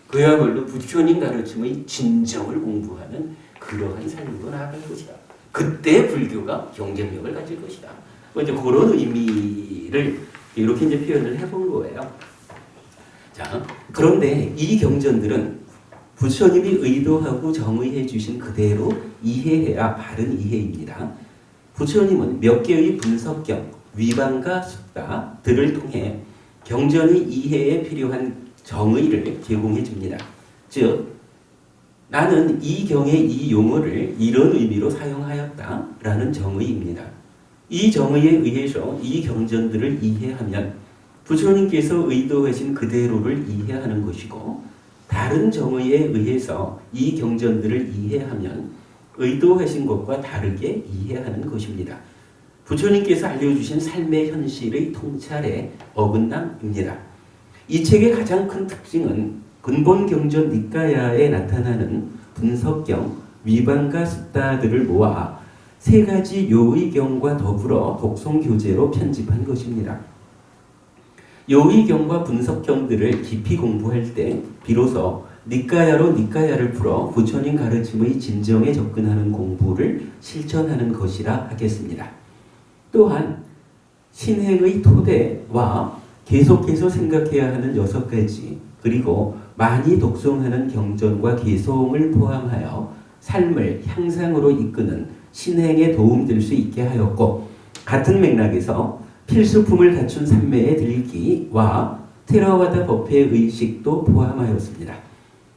그야말로 부처님 가르침의 진정을 공부하는 그러한 삶으로 나아갈 것이다. 그때 불교가 경쟁력을 가질 것이다. 이제 그런 의미를 이렇게 이제 표현을 해본 거예요. 자, 그런데 이 경전들은 부처님이 의도하고 정의해 주신 그대로 이해해야 바른 이해입니다. 부처님은 몇 개의 분석경, 위반과 숫다들을 통해 경전의 이해에 필요한 정의를 제공해 줍니다. 즉, 나는 이 경의 이 용어를 이런 의미로 사용하였다라는 정의입니다. 이 정의에 의해서 이 경전들을 이해하면 부처님께서 의도하신 그대로를 이해하는 것이고 다른 정의에 의해서 이 경전들을 이해하면 의도하신 것과 다르게 이해하는 것입니다. 부처님께서 알려주신 삶의 현실의 통찰의 어긋남입니다. 이 책의 가장 큰 특징은 근본 경전 니까야에 나타나는 분석경, 위반과 숫다들을 모아 세 가지 요의경과 더불어 독송 교재로 편집한 것입니다. 요의경과 분석경들을 깊이 공부할 때 비로소 니까야로 니까야를 풀어 부처님 가르침의 진정에 접근하는 공부를 실천하는 것이라 하겠습니다. 또한 신행의 토대와 계속해서 생각해야 하는 6가지 그리고 많이 독송하는 경전과 개송을 포함하여 삶을 향상으로 이끄는 신행에 도움될 수 있게 하였고 같은 맥락에서 필수품을 갖춘 삼매의 들기와 테라와다 법회 의식도 포함하였습니다.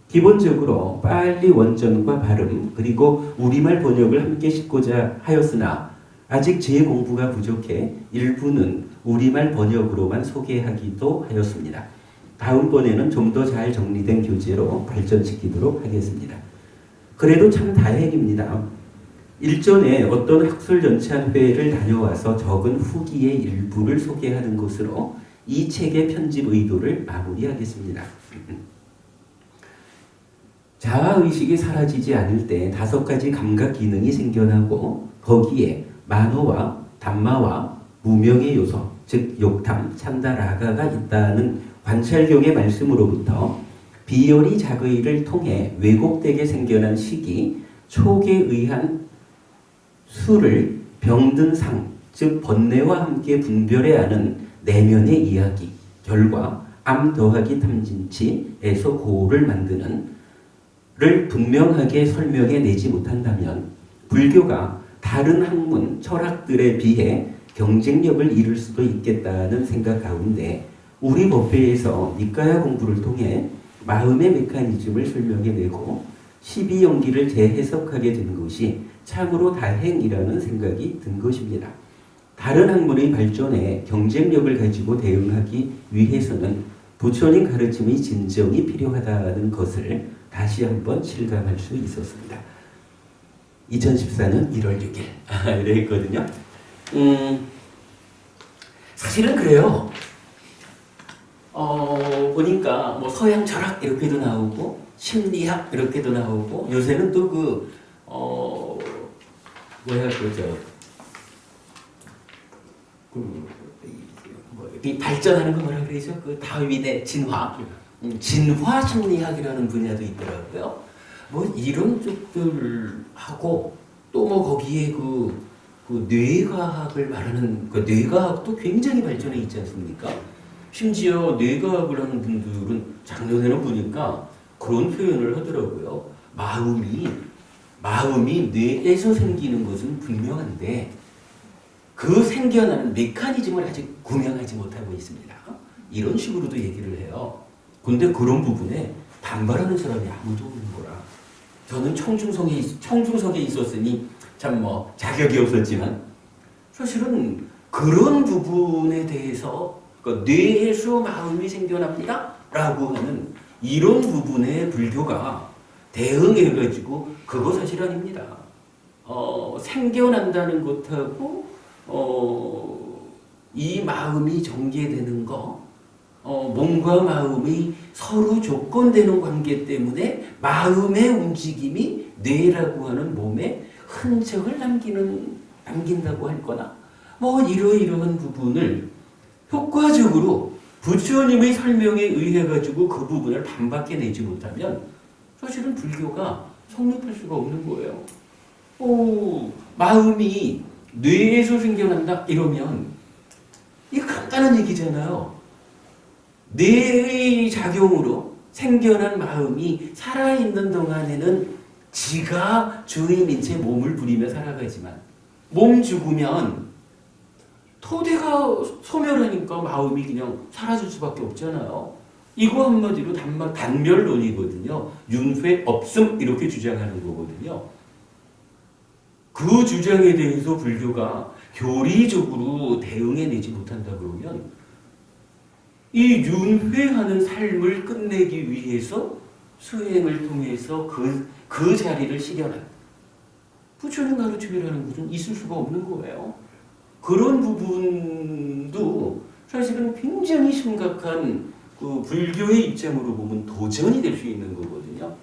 기본적으로 빨리 원전과 발음 그리고 우리말 번역을 함께 싣고자 하였으나 아직 제 공부가 부족해 일부는 우리말 번역으로만 소개하기도 하였습니다. 다음번에는 좀 더 잘 정리된 교재로 발전시키도록 하겠습니다. 그래도 참 다행입니다. 일전에 어떤 학술연찬회를 다녀와서 적은 후기의 일부를 소개하는 것으로 이 책의 편집 의도를 마무리하겠습니다. 자아의식이 사라지지 않을 때 5가지 감각 기능이 생겨나고 거기에 만호와 담마와 무명의 요소, 즉 욕탐, 찬다, 라가가 있다는 관찰경의 말씀으로부터 비열이 자의를 통해 왜곡되게 생겨난 식이 촉에 의한 수를 병든 상, 즉 번뇌와 함께 분별해야 하는 내면의 이야기, 결과 암 더하기 탐진치에서 고를 만드는 를 분명하게 설명해 내지 못한다면 불교가 다른 학문, 철학들에 비해 경쟁력을 잃을 수도 있겠다는 생각 가운데 우리 법회에서 니까야 공부를 통해 마음의 메커니즘을 설명해내고 12연기를 재해석하게 된 것이 참으로 다행이라는 생각이 든 것입니다. 다른 학문의 발전에 경쟁력을 가지고 대응하기 위해서는 부처님 가르침의 진정이 필요하다는 것을 다시 한번 실감할 수 있었습니다. 2014년 1월 6일 이래 했거든요. 사실은 그래요. 보니까 뭐 서양 철학 이렇게도 나오고 심리학 이렇게도 나오고 요새는 또 이 발전하는 거 뭐라 그러죠? 그 다윈의 진화, 진화 심리학이라는 분야도 있더라고요. 뭐 이런 쪽들하고 또 뭐 거기에 그 뇌과학을 말하는 그 뇌과학도 굉장히 발전해 있지 않습니까? 심지어 뇌과학을 하는 분들은 작년에는 보니까 그런 표현을 하더라고요. 마음이 뇌에서 생기는 것은 분명한데 그 생겨나는 메커니즘을 아직 구명하지 못하고 있습니다. 이런 식으로도 얘기를 해요. 근데 그런 부분에 반발하는 사람이 아무도 없는 거라. 저는 청중석에 있었으니 참 뭐 자격이 없었지만 사실은 그런 부분에 대해서 뇌에서 마음이 생겨납니다 라고 하는 이런 부분에 불교가 대응해가지고 그거 사실 아닙니다. 생겨난다는 것하고 이 마음이 전개되는 거, 몸과 마음이 서로 조건되는 관계 때문에 마음의 움직임이 뇌라고 하는 몸에 흔적을 남긴다고 할 거나 뭐 이러이러한 부분을 효과적으로 부처님의 설명에 의해 가지고 그 부분을 반박해 내지 못하면 사실은 불교가 성립할 수가 없는 거예요. 마음이 뇌에서 생겨난다 이러면 이거 간단한 얘기잖아요. 뇌의 작용으로 생겨난 마음이 살아있는 동안에는 지가 주인인 채 몸을 부리며 살아가지만 몸 죽으면 토대가 소멸하니까 마음이 그냥 사라질 수밖에 없잖아요. 이거 한마디로 단멸론이거든요. 윤회 없음 이렇게 주장하는 거거든요. 그 주장에 대해서 불교가 교리적으로 대응해내지 못한다 그러면 이 윤회하는 삶을 끝내기 위해서 수행을 통해서 그 자리를 실현한 부처님 가르침이라는 것은 있을 수가 없는 거예요. 그런 부분도 사실은 굉장히 심각한 그 불교의 입장으로 보면 도전이 될 수 있는 거거든요.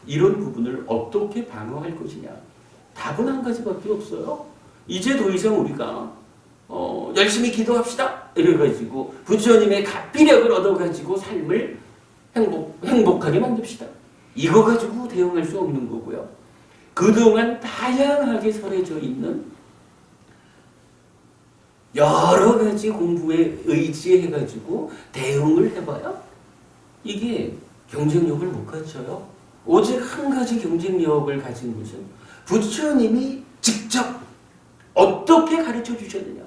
이런 부분을 어떻게 방어할 것이냐. 답은 한 가지밖에 없어요. 이제 더 이상 우리가 열심히 기도합시다. 이래가지고 부처님의 가피력을 얻어가지고 삶을 행복하게 만듭시다. 이거 가지고 대응할 수 없는 거고요. 그동안 다양하게 설해져 있는 여러 가지 공부에 의지해가지고 대응을 해봐야 이게 경쟁력을 못 갖춰요. 오직 한 가지 경쟁력을 가진 것은 부처님이 직접 어떻게 가르쳐 주셨느냐.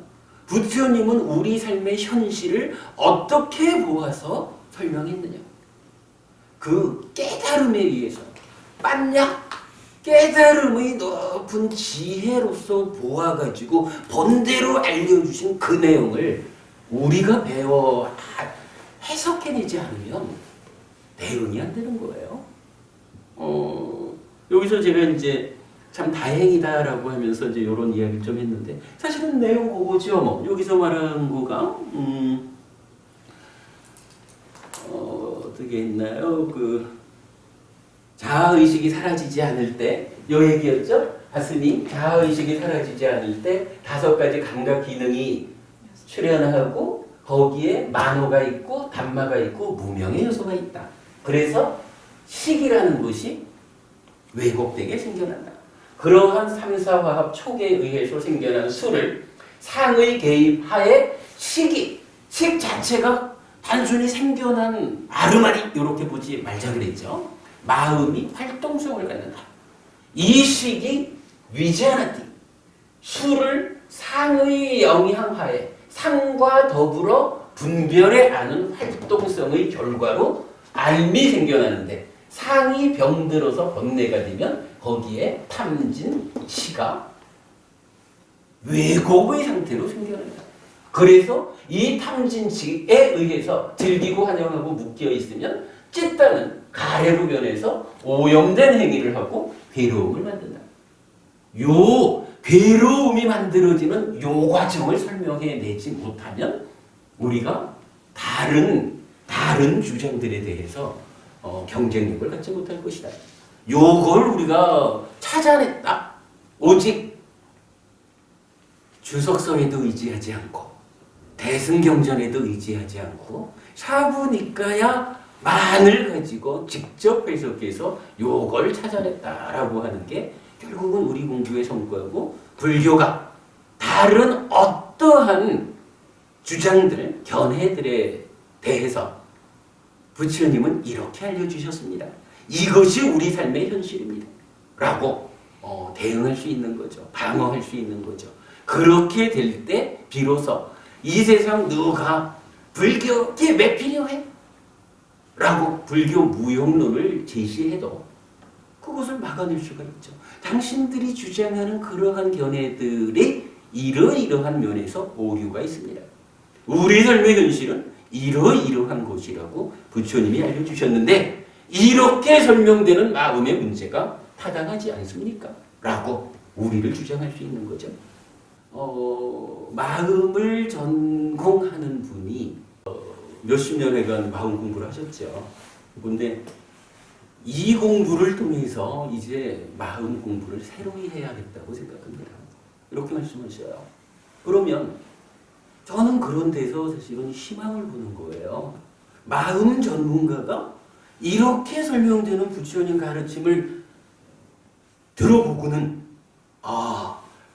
부처님은 우리 삶의 현실을 어떻게 보아서 설명했느냐. 그 깨달음에 의해서 만약 깨달음의 높은 지혜로서 보아가지고 본대로 알려주신 그 내용을 우리가 배워 해석해내지 않으면 대응이 안 되는 거예요. 여기서 제가 이제 참 다행이다라고 하면서 이제 이런 이야기를 좀 했는데 사실은 내용 그거죠. 뭐 여기서 말하는 거가 어떻게 했나요? 자아의식이 사라지지 않을 때, 요 얘기였죠? 하스님, 자아의식이 사라지지 않을 때 5가지 감각 기능이 출현하고 거기에 만호가 있고 담마가 있고 무명의 요소가 있다. 그래서 식이라는 것이 왜곡되게 생겨난다. 그러한 3, 4화합 촉에 의해서 생겨난 수를 상의 개입하에 식 자체가 단순히 생겨난 아르마리 이렇게 보지 말자 그랬죠. 마음이 활동성을 갖는다. 이 식이 위자나티 수를 상의 영향하에 상과 더불어 분별해 아는 활동성의 결과로 알미 생겨나는데 상이 병들어서 번뇌가 되면 거기에 탐진 시가 왜곡의 상태로 생겨난다. 그래서 이 탐진치에 의해서 즐기고 환영하고 묶여 있으면 찢다는 가래로 변해서 오염된 행위를 하고 괴로움을 만든다. 요 괴로움이 만들어지는 요 과정을 설명해내지 못하면 우리가 다른 주장들에 대해서 경쟁력을 갖지 못할 것이다. 요걸 우리가 찾아냈다. 오직 주석서에도 의지하지 않고 대승경전에도 의지하지 않고 사부니까야 만을 가지고 직접 해석해서 요걸 찾아냈다라고 하는 게 결국은 우리 공부의 성과고 불교가 다른 어떠한 주장들, 견해들에 대해서 부처님은 이렇게 알려주셨습니다. 이것이 우리 삶의 현실입니다. 라고 대응할 수 있는 거죠. 방어할 수 있는 거죠. 그렇게 될 때 비로소 이 세상 누가 불교에 왜 필요해? 라고 불교 무용론을 제시해도 그것을 막아낼 수가 있죠. 당신들이 주장하는 그러한 견해들이 이러이러한 면에서 오류가 있습니다. 우리 삶의 현실은 이러이러한 것이라고 부처님이 알려주셨는데 이렇게 설명되는 마음의 문제가 타당하지 않습니까? 라고 우리를 주장할 수 있는 거죠. 마음을 전공하는 분이 몇십 년간 마음 공부를 하셨죠. 그런데 이 공부를 통해서 이제 마음 공부를 새로이 해야겠다고 생각합니다. 이렇게 말씀하셔요. 그러면 저는 그런 데서 사실은 희망을 보는 거예요. 마음 전문가가 이렇게 설명되는 부처님 가르침을 들어보고는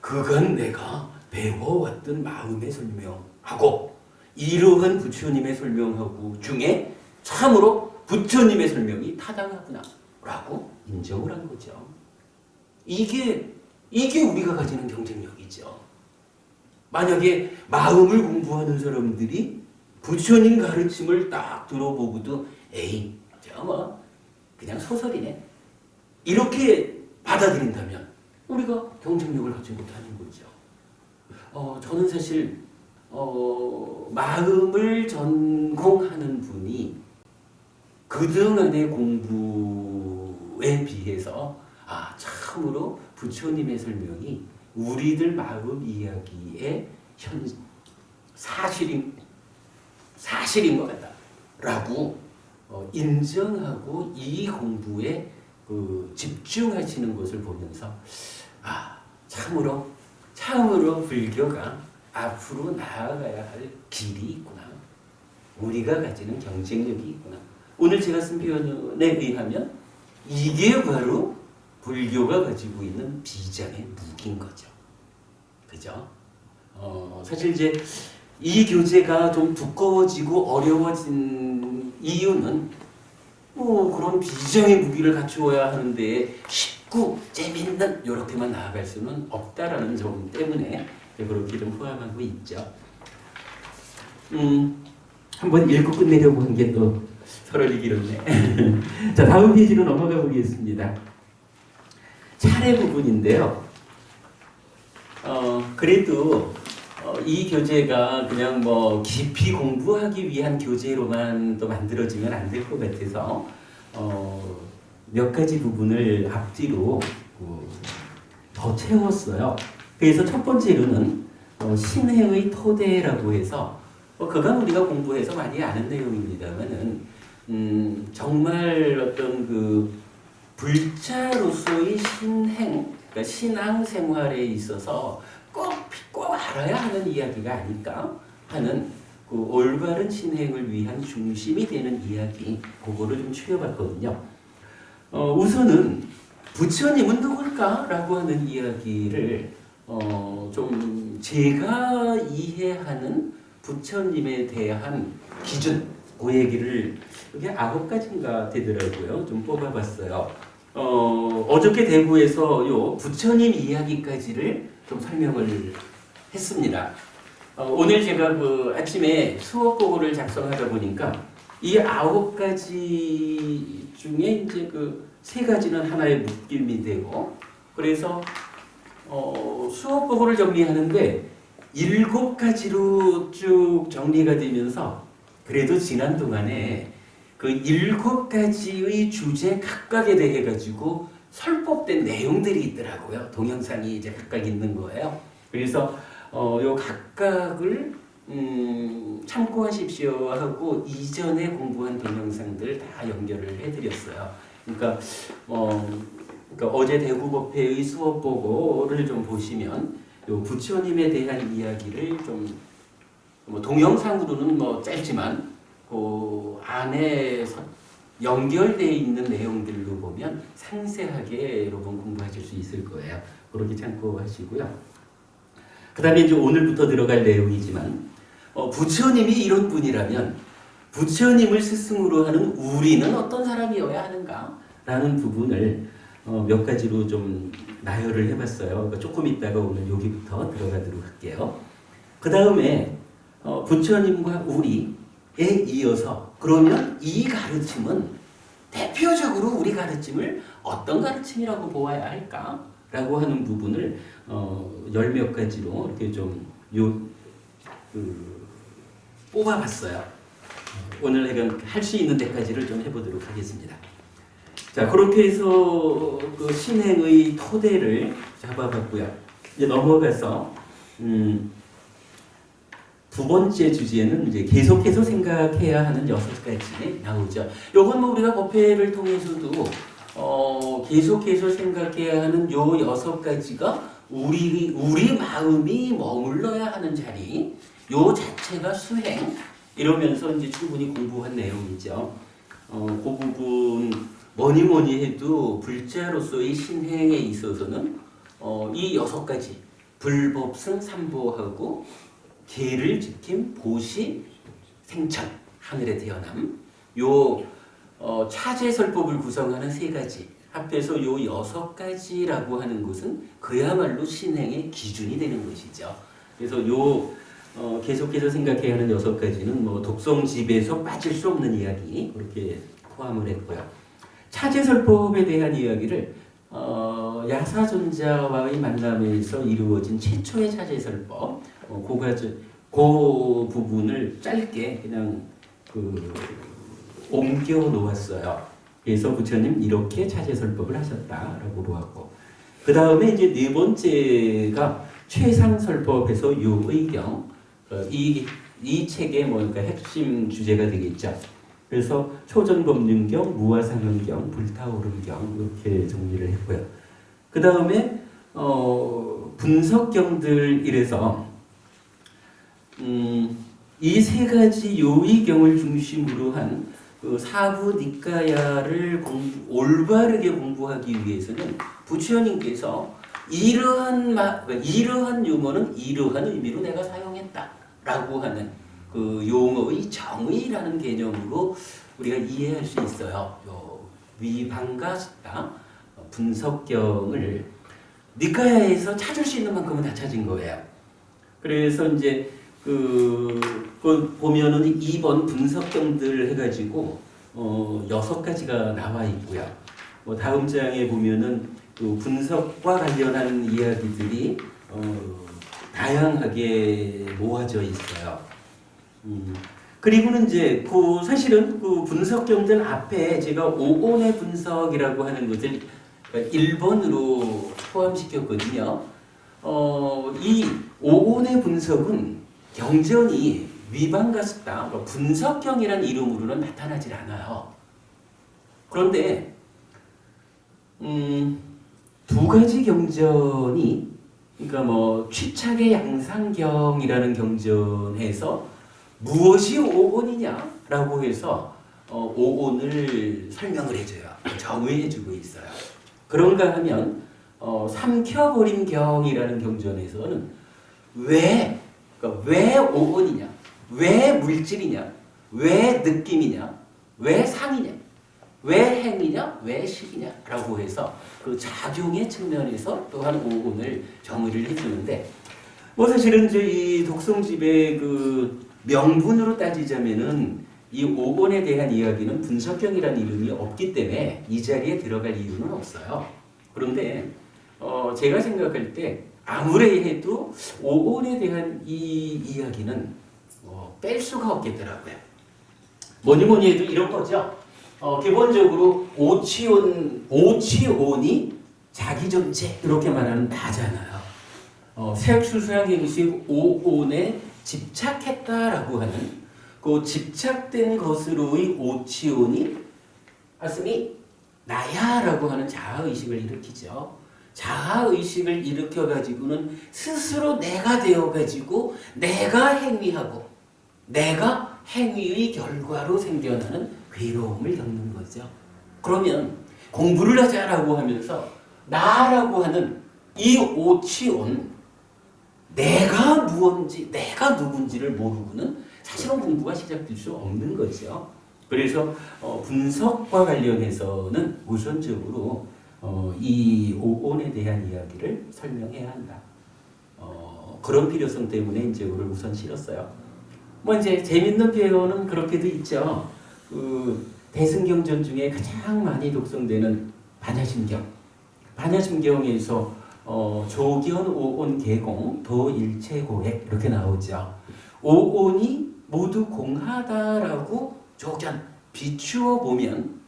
그건 내가 배워왔던 마음의 설명하고 이러한 부처님의 설명하고 중에 참으로 부처님의 설명이 타당하구나 라고 인정을 한 거죠. 이게 우리가 가지는 경쟁력이죠. 만약에 마음을 공부하는 사람들이 부처님 가르침을 딱 들어보고도 에이 저 그냥 소설이네 이렇게 받아들인다면 우리가 경쟁력을 갖지 못하는 거죠. 저는 사실 마음을 전공하는 분이 그동안의 공부에 비해서 참으로 부처님의 설명이 우리들 마음 이야기의 사실인 것 같다라고 인정하고 이 공부에 집중하시는 것을 보면서 참으로 불교가 앞으로 나아가야 할 길이 있구나. 우리가 가지는 경쟁력이 있구나. 오늘 제가 쓴 표현에 의하면 이게 바로 불교가 가지고 있는 비장의 무기인 거죠. 그죠? 사실 이제 이 교재가 좀 두꺼워지고 어려워진 이유는 그런 비장의 무기를 갖추어야 하는데 쉽고 재밌는 이렇게만 나아갈 수는 없다라는 점 때문에 그렇게 좀 포함하고 있죠. 한번 읽고 끝내려고 한 게 또 서론이 길었네. 자, 다음 페이지로 넘어가 보겠습니다. 차례 부분인데요. 그래도 이 교재가 그냥 깊이 공부하기 위한 교재로만 또 만들어지면 안 될 것 같아서 몇 가지 부분을 앞뒤로 더 채웠어요. 그래서 첫 번째로는 신해의 토대라고 해서 그건 우리가 공부해서 많이 아는 내용입니다만은 정말 어떤 그 불자로서의 신행, 그러니까 신앙 생활에 있어서 꼭 알아야 하는 이야기가 아닐까 하는 그 올바른 신행을 위한 중심이 되는 이야기, 그거를 좀 추려봤거든요. 우선은 부처님은 누굴까라고 하는 이야기를 좀 제가 이해하는 부처님에 대한 기준, 그 얘기를 이게 9가지인가 되더라고요. 좀 뽑아봤어요. 어저께 대구에서 요 부처님 이야기까지를 좀 설명을 했습니다. 오늘 제가 그 아침에 수업 보고를 작성하다 보니까 이 9가지 중에 이제 그 3가지는 하나의 묶임이 되고, 그래서 수업 보고를 정리하는데 7가지로 쭉 정리가 되면서 그래도 지난 동안에 그 7가지의 주제 각각에 대해 가지고 설법된 내용들이 있더라고요. 동영상이 이제 각각 있는 거예요. 그래서 요 각각을 참고하십시오 하고 이전에 공부한 동영상들 다 연결을 해드렸어요. 그러니까 어제 대구법회의 수업 보고를 좀 보시면 요 부처님에 대한 이야기를 좀 뭐 동영상으로는 뭐 짧지만 그 안에 연결되어 있는 내용들로 보면 상세하게 여러분 공부하실 수 있을 거예요. 그렇게 참고하시고요. 그 다음에 이제 오늘부터 들어갈 내용이지만 부처님이 이런 분이라면 부처님을 스승으로 하는 우리는 어떤 사람이어야 하는가 라는 부분을 몇 가지로 좀 나열을 해봤어요. 그러니까 조금 있다가 오늘 여기부터 들어가도록 할게요. 그 다음에 부처님과 우리에 이어서 그러면 이 가르침은 대표적으로 우리 가르침을 어떤 가르침이라고 보아야 할까? 라고 하는 부분을 10몇 가지로 이렇게 좀 뽑아봤어요. 오늘 내가 할 수 있는 데까지를 좀 해보도록 하겠습니다. 자, 그렇게 해서 그 신행의 토대를 잡아봤고요. 이제 넘어가서 두 번째 주제는 이제 계속해서 생각해야 하는 6가지 나오죠. 요건 뭐 우리가 법회를 통해서도 계속해서 생각해야 하는 요 6가지가 우리 마음이 머물러야 하는 자리, 요 자체가 수행, 이러면서 이제 충분히 공부한 내용이죠. 그 부분 뭐니 해도 불자로서의 신행에 있어서는 이 6가지 불법승 삼보하고 계를 지킴 보시 생천 하늘의 태어남, 요 차제설법을 구성하는 3가지 합해서 요 6가지라고 하는 것은 그야말로 신행의 기준이 되는 것이죠. 그래서 요 계속해서 생각해야 하는 6가지는 뭐 독성집에서 빠질 수 없는 이야기 그렇게 포함을 했고요. 차제설법에 대한 이야기를 야사존자와의 만남에서 이루어진 최초의 차제설법, 그 부분을 짧게 그냥 옮겨 놓았어요. 그래서 부처님 이렇게 차제설법을 하셨다라고 보았고, 그 다음에 이제 4번째가 최상설법에서 유의경, 이 책의 그러니까 핵심 주제가 되겠죠. 그래서 초전법륜경, 무아상ön경, 불타오름경 이렇게 정리를 했고요. 그 다음에 분석경들 이래서 이 3가지 요의경을 중심으로 한 그 사부 니까야를 올바르게 공부하기 위해서는 부처님께서 이러한 용어는 이러한 의미로 내가 사용했다라고 하는 그 용어의 정의라는 개념으로 우리가 이해할 수 있어요. 요 위반과 숙다 분석경을 니까야에서 찾을 수 있는 만큼은 다 찾은 거예요. 그래서 이제 그 보면은 2번 분석경들 해가지고 6가지가 나와 있고요. 다음 장에 보면은 그 분석과 관련한 이야기들이 다양하게 모아져 있어요. 그리고는 이제 사실은 그 분석경들 앞에 제가 오온의 분석이라고 하는 것을 1번으로 포함시켰거든요. 이 오온의 분석은 경전이 위반과 습다, 분석경이라는 이름으로는 나타나질 않아요. 그런데 두 가지 경전이 그러니까 뭐 취착의 양상경이라는 경전에서 무엇이 오온이냐라고 해서 오온을 설명을 해줘요. 정의해주고 있어요. 그런가 하면 삼켜버린 경이라는 경전에서는 그러니까 왜 오온이냐, 왜 물질이냐, 왜 느낌이냐, 왜 상이냐, 왜 행위냐, 왜 식이냐라고 해서 그 작용의 측면에서 또한 오온을 정의를 해주는데 뭐 사실은 이제 이 독성집의 그 명분으로 따지자면은 이 오온에 대한 이야기는 분석경이라는 이름이 없기 때문에 이 자리에 들어갈 이유는 없어요. 그런데 제가 생각할 때 아무리 해도 오온에 대한 이 이야기는 뺄 수가 없겠더라고요. 뭐니 해도 이런 거죠. 기본적으로 오치온이 자기 전체 이렇게 말하는 나잖아요. 색수상행식 오온에 집착했다라고 하는 그 집착된 것으로의 오치온이 가슴이 나야라고 하는 자아의식을 일으키죠. 자아의식을 일으켜가지고는 스스로 내가 되어가지고 내가 행위하고 내가 행위의 결과로 생겨나는 괴로움을 겪는 거죠. 그러면 공부를 하자라고 하면서 나라고 하는 이 오치온 내가 무언지 내가 누군지를 모르고는 사실은 공부가 시작될 수 없는 거죠. 그래서 분석과 관련해서는 우선적으로 이 오온에 대한 이야기를 설명해야 한다. 그런 필요성 때문에 이제 이거를 우선 실었어요. 뭐 이제 재밌는 표현은 그렇게도 있죠. 그 대승경전 중에 가장 많이 독송되는 반야심경. 반야심경에서 조견 오온 개공 도일체고액 이렇게 나오죠. 오온이 모두 공하다라고 조견 비추어 보면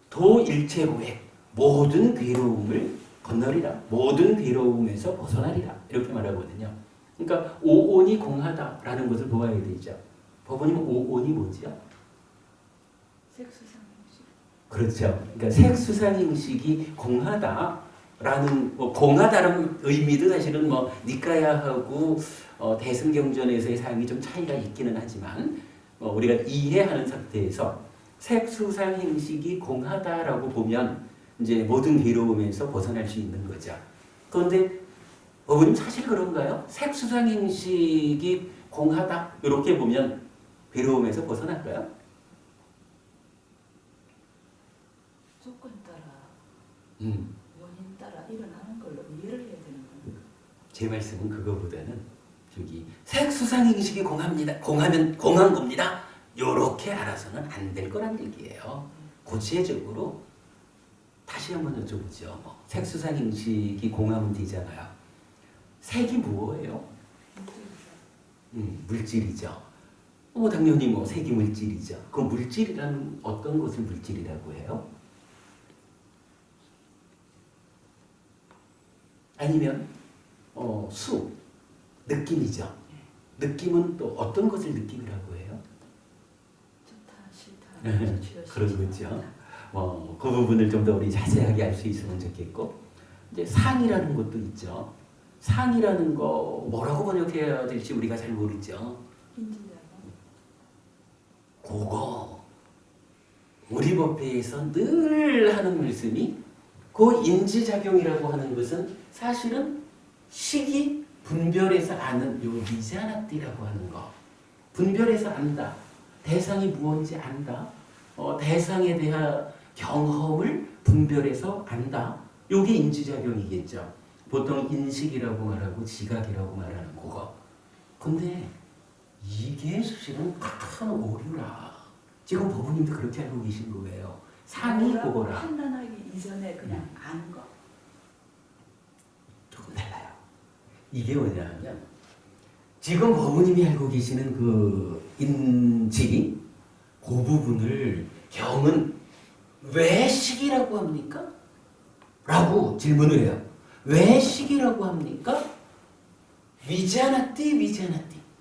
도일체고액 모든 괴로움을 건너리라. 모든 괴로움에서 벗어나리라. 이렇게 말하거든요. 그러니까 오온이 공하다라는 것을 보아야 되죠. 법원님 오온이 뭐죠? 색수상행식. 그렇죠. 그러니까 색수상행식이 공하다라는 공하다라는 의미도 사실은 뭐 니까야하고 대승경전에서의 사용이 좀 차이가 있기는 하지만 우리가 이해하는 상태에서 색수상행식이 공하다라고 보면 이제 모든 괴로움에서 벗어날 수 있는 거죠. 그런데 어머님 사실 그런가요? 색수상행식이 공하다 이렇게 보면 괴로움에서 벗어날까요? 조건 따라 원인 따라 일어나는 걸로 이해를 해야 되는 겁니다. 제 말씀은 그거보다는 저기 색수상행식이 공합니다. 공하면 공한 겁니다. 요렇게 알아서는 안 될 거란 얘기예요. 구체적으로 다시 한번 여쭤보죠. 색수상행식이 공하면 되잖아요. 색이 뭐예요? 물질이죠. 당연히 뭐 색이 물질이죠. 그 물질이라는 어떤 것을 물질이라고 해요? 아니면 수, 느낌이죠. 느낌은 또 어떤 것을 느낌이라고 해요? 좋다, 싫다, 그런 거죠. 그 부분을 좀 더 우리 자세하게 알 수 있으면 좋겠고 이제 상이라는 것도 있죠. 상이라는 거 뭐라고 번역해야 될지 우리가 잘 모르죠. 인지자가 그거 우리 법회에서 늘 하는 말씀이 그 인지작용이라고 하는 것은 사실은 식이 분별해서 아는 요 미자납디라고 하는 거. 분별해서 안다. 대상이 무엇인지 안다. 대상에 대한 경험을 분별해서 안다. 요게 인지작용이겠죠. 보통 인식이라고 말하고 지각이라고 말하는 그거. 근데 이게 사실은 큰 오류라. 지금 법원님도 그렇게 알고 계신 거예요. 상이 그거라. 판단하기 이전에 그냥 아는 거. 조금 달라요. 이게 뭐냐 하면 지금 법원님이 알고 계시는 그 인지 그 부분을 경은 왜 식이라고 합니까? 라고 질문을 해요. 왜 식이라고 합니까? 위자나띠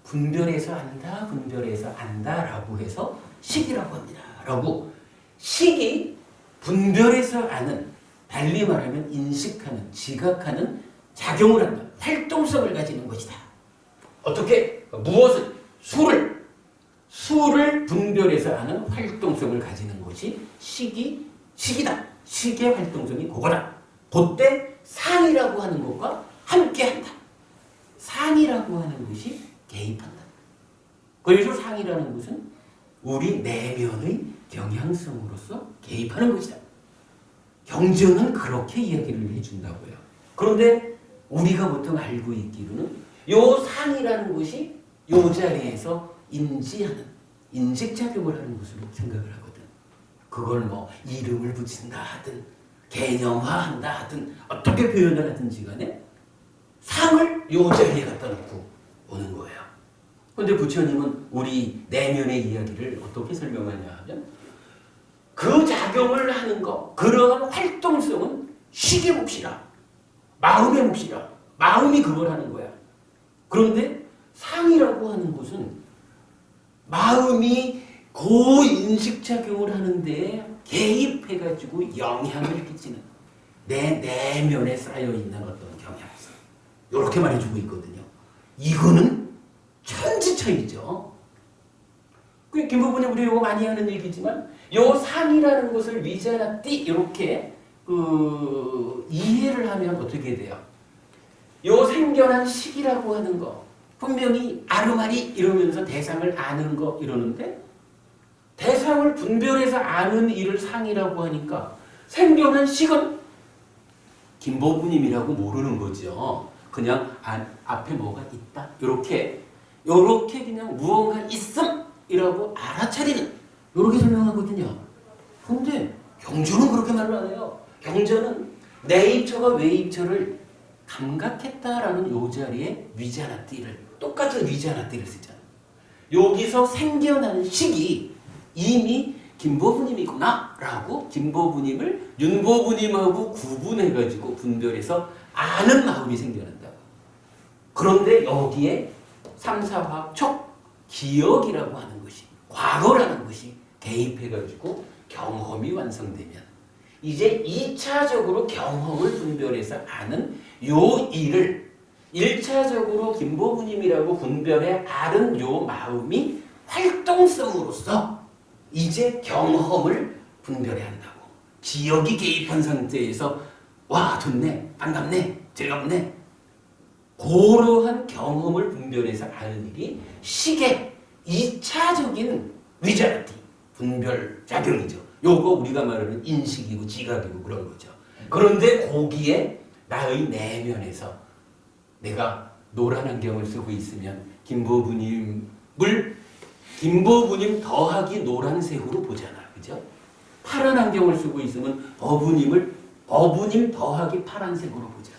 분별해서 안다 분별해서 안다라고 해서 식이라고 합니다. 라고 식이 분별해서 아는, 달리 말하면 인식하는, 지각하는 작용을 한다. 활동성을 가지는 것이다. 어떻게? 무엇을? 수를 분별해서 아는 활동성을 가지는 것이 식이다. 식의 활동성이 그거다. 그때 상이라고 하는 것과 함께한다. 상이라고 하는 것이 개입한다. 그래서 상이라는 것은 우리 내면의 경향성으로서 개입하는 것이다. 경전은 그렇게 이야기를 해준다고요. 그런데 우리가 보통 알고 있기로는 요 상이라는 것이 요 자리에서 인지하는, 인식작용을 하는 것으로 생각을 하거든. 그걸 뭐 이름을 붙인다 하든 개념화한다 하든 어떻게 표현을 하든지 간에 상을 요 자리에 갖다 놓고 오는 거예요. 그런데 부처님은 우리 내면의 이야기를 어떻게 설명하냐 하면 그 작용을 하는 것, 그러한 활동성은 식의 몫이라, 마음의 몫이라, 마음이 그걸 하는 거야. 그런데 상이라고 하는 것은 마음이 그 인식작용을 하는데 개입해가지고 영향을 끼치는 내 내면에 쌓여있는 어떤 경향성, 이렇게 말해주고 있거든요. 이거는 천지차이죠. 김부부님 우리 이거 많이 하는 얘기지만 요 상이라는 것을 위자나띠 이렇게 이해를 하면 어떻게 돼요? 요 생겨난 식이라고 하는 거 분명히 아르마리 이러면서 대상을 아는 거 이러는데 대상을 분별해서 아는 일을 상이라고 하니까 생겨난 식은 김보부님이라고 모르는 거죠. 그냥 앞에 뭐가 있다 요렇게 그냥 무언가 있음이라고 알아차리는 요렇게 설명하거든요. 근데 경전은 그렇게 말을 안 해요. 경전은 내입처가 외입처를 감각했다라는 요 자리에 위자나띠를 똑같은 위자나띠를 쓰잖아요. 여기서 생겨나는 식이 이미 김보부님이구나 라고 김보부님을 윤보부님하고 구분해가지고 분별해서 아는 마음이 생겨난다고. 그런데 여기에 삼사화학 촉 기억이라고 하는 것이 과거라는 것이 개입해가지고 경험이 완성되면 이제 2차적으로 경험을 분별해서 아는 요 일을 1차적으로 김보부님이라고 분별해 아는 요 마음이 활동성으로서 이제 경험을 분별해야 한다고. 기억이 개입한 상태에서 와 좋네, 반갑네, 즐겁네 그러한 경험을 분별해서 아는 일이 식의 2차적인 위자나띠 분별 작용이죠. 요거 우리가 말하는 인식이고 지각이고 그런 거죠. 그런데 거기에 나의 내면에서 내가 노란 안경을 쓰고 있으면 김보부님 더하기 노란색으로 보잖아. 그죠? 파란 안경을 쓰고 있으면 버부님 더하기 파란색으로 보잖아.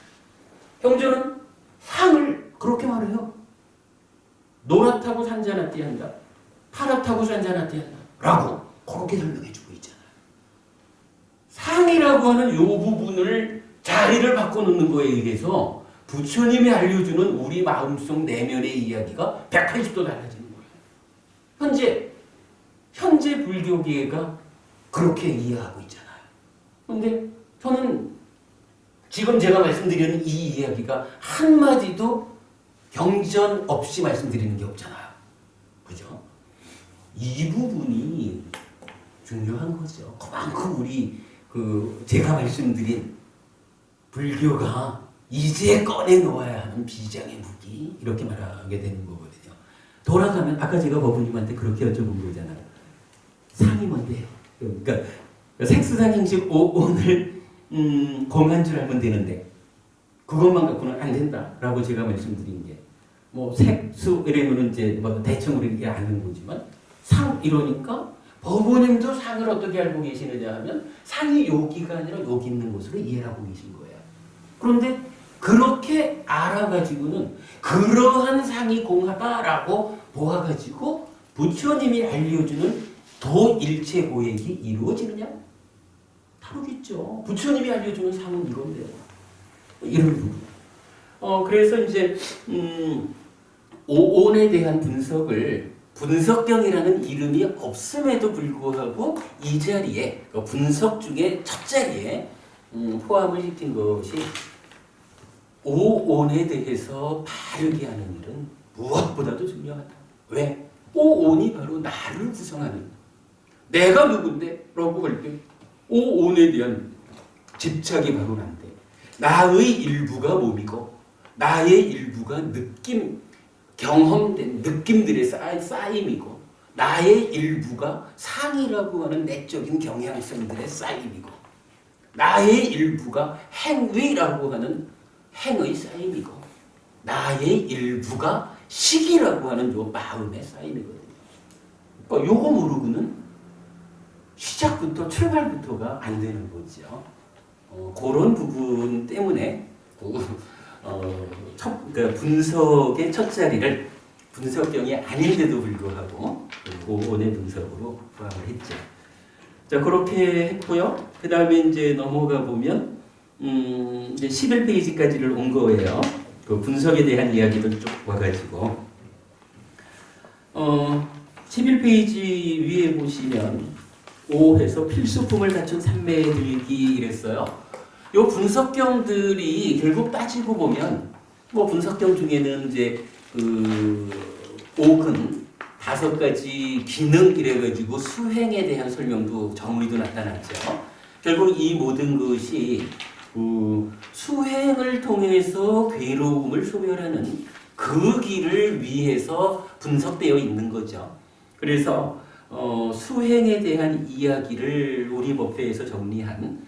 경전은 상을 그렇게 말해요. 노랗다고 산자나띠 한다. 파랗다고 산자나띠 한다. 라고 그렇게 설명해주고 있잖아요. 상이라고 하는 요 부분을 자리를 바꿔놓는 거에 의해서 부처님이 알려주는 우리 마음속 내면의 이야기가 180도 달라지는 거예요. 현재 불교계가 그렇게 이해하고 있잖아요. 그런데 저는 지금 제가 말씀드리는 이 이야기가 한마디도 경전 없이 말씀드리는 게 없잖아요. 그죠? 이 부분이 중요한 거죠. 그만큼 우리 제가 말씀드린 불교가 이제 꺼내놓아야 하는 비장의 무기 이렇게 말하게 되는 거거든요. 돌아가면 아까 제가 법부님한테 그렇게 여쭤본 거잖아요. 상이 뭔데요? 그러니까 색수상 행식 오늘 공한 줄 알면 되는데 그것만 갖고는 안 된다라고 제가 말씀드린 게 뭐 색수 이러면은 이제 뭐 대충 우리가 아는 거지만 상 이러니까 법부님도 상을 어떻게 알고 계시느냐 하면 상이 여기가 아니라 여기 있는 곳으로 이해하고 계신 거예요. 그런데 그렇게 알아가지고는 그러한 상이 공하다라고 보아가지고 부처님이 알려주는 도일체 고액이 이루어지느냐? 다르겠죠. 부처님이 알려주는 상은 이건데요. 이런 부분. 그래서 이제 오온에 대한 분석경이라는 이름이 없음에도 불구하고 이 자리에 분석 중에 첫 자리에 포함을 시킨 것이 오온에 대해서 바르게 하는 일은 무엇보다도 중요하다. 왜? 오온이 바로 나를 구성하는 내가 누군데? 라고 할 때 오온에 대한 집착이 바로 난데 나의 일부가 몸이고 나의 일부가 경험된 느낌들의 쌓임이고 나의 일부가 상이라고 하는 내적인 경향성들의 쌓임이고 나의 일부가 행위라고 하는 행의 쌓임이고 나의 일부가 식이라고 하는 요 마음의 쌓임이거든요. 그러니까 요거 모르고는 시작부터 출발부터가 안 되는 거죠. 그런 부분 때문에 그러니까 분석의 첫 자리를 분석경이 아닌데도 불구하고 오온의 분석으로 포함을 했죠. 자, 그렇게 했고요. 그 다음에 이제 넘어가 보면 이제 11페이지까지를 온 거예요. 그 분석에 대한 이야기를 쭉 와가지고 11페이지 위에 보시면 5에서 필수품을 갖춘 산매에 들기 이랬어요. 요 분석경들이 결국 따지고 보면 뭐 분석경 중에는 이제 그 5근 5가지 기능 이래가지고 수행에 대한 설명도 정의도 나타났죠. 결국 이 모든 것이 수행을 통해서 괴로움을 소멸하는 그 길을 위해서 분석되어 있는 거죠. 그래서 수행에 대한 이야기를 우리 법회에서 정리한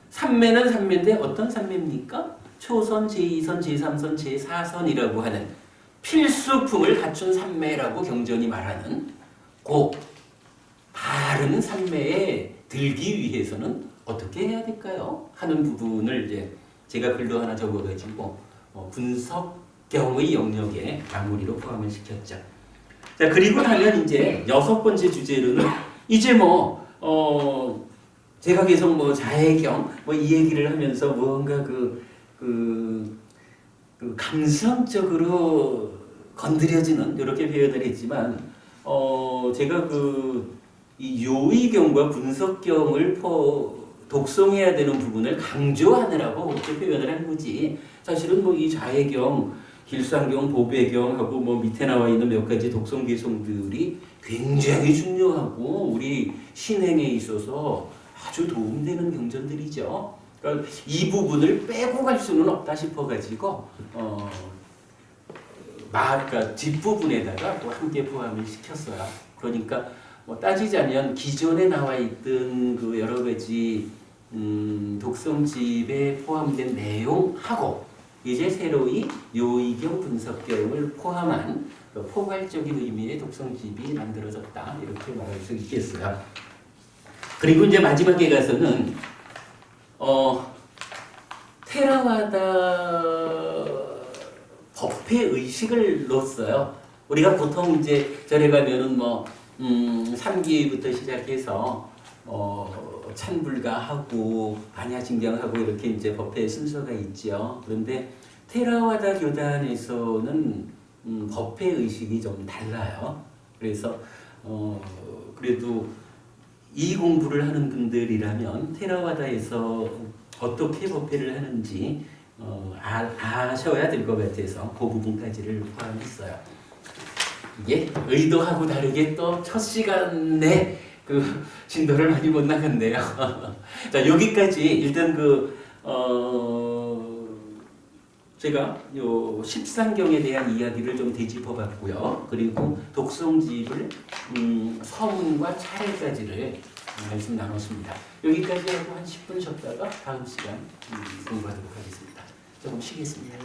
삼매는 삼매인데 어떤 삼매입니까? 초선, 제2선, 제3선, 제4선이라고 하는 필수품을 갖춘 삼매라고 경전이 말하는 그 바른 삼매에 들기 위해서는 어떻게 해야 될까요? 하는 부분을 이제 제가 글도 하나 적어가지고 분석경의 영역에 마무리로 포함을 시켰죠. 자, 그리고 나면 이제 6번째 주제로는 이제 제가 계속 자해경 이 얘기를 하면서 뭔가 그 감성적으로 건드려지는 이렇게 표현을 했지만 제가 이 요의경과 분석경을 독송해야 되는 부분을 강조하느라고 그렇게 표현을 한 거지. 사실은 이 자해경, 길상경, 보배경하고 밑에 나와 있는 몇 가지 독송 개송들이 굉장히 중요하고 우리 신행에 있어서 아주 도움되는 경전들이죠. 그러니까 이 부분을 빼고 갈 수는 없다 싶어가지고 그러니까 뒷부분에다가 또 함께 포함을 시켰어요. 그러니까 따지자면 기존에 나와 있던 그 여러 가지 독성집에 포함된 내용하고 이제 새로이 요의경 분석경을 포함한 포괄적인 의미의 독성집이 만들어졌다 이렇게 말할 수 있겠어요. 그리고 이제 마지막에 가서는 테라와다 법회 의식을 넣었어요. 우리가 보통 이제 절에 가면은 3기부터 시작해서 찬불가하고 반야진경하고 이렇게 이제 법회 순서가 있죠. 그런데 테라와다 교단에서는 법회 의식이 좀 달라요. 그래서 그래도 이 공부를 하는 분들이라면 테라와다에서 어떻게 법회를 하는지 아셔야 될 것 같아서 그 부분까지를 포함했어요. 이게 의도하고 다르게 또 첫 시간에 진도를 많이 못 나갔네요. 자, 여기까지 일단 제가 요 십상경에 대한 이야기를 좀 되짚어봤고요. 그리고 독성집을 서문과 차례까지를 말씀 나눴습니다. 여기까지 하고 한 10분 쉬었다가 다음 시간 공부하도록 하겠습니다. 조금 쉬겠습니다.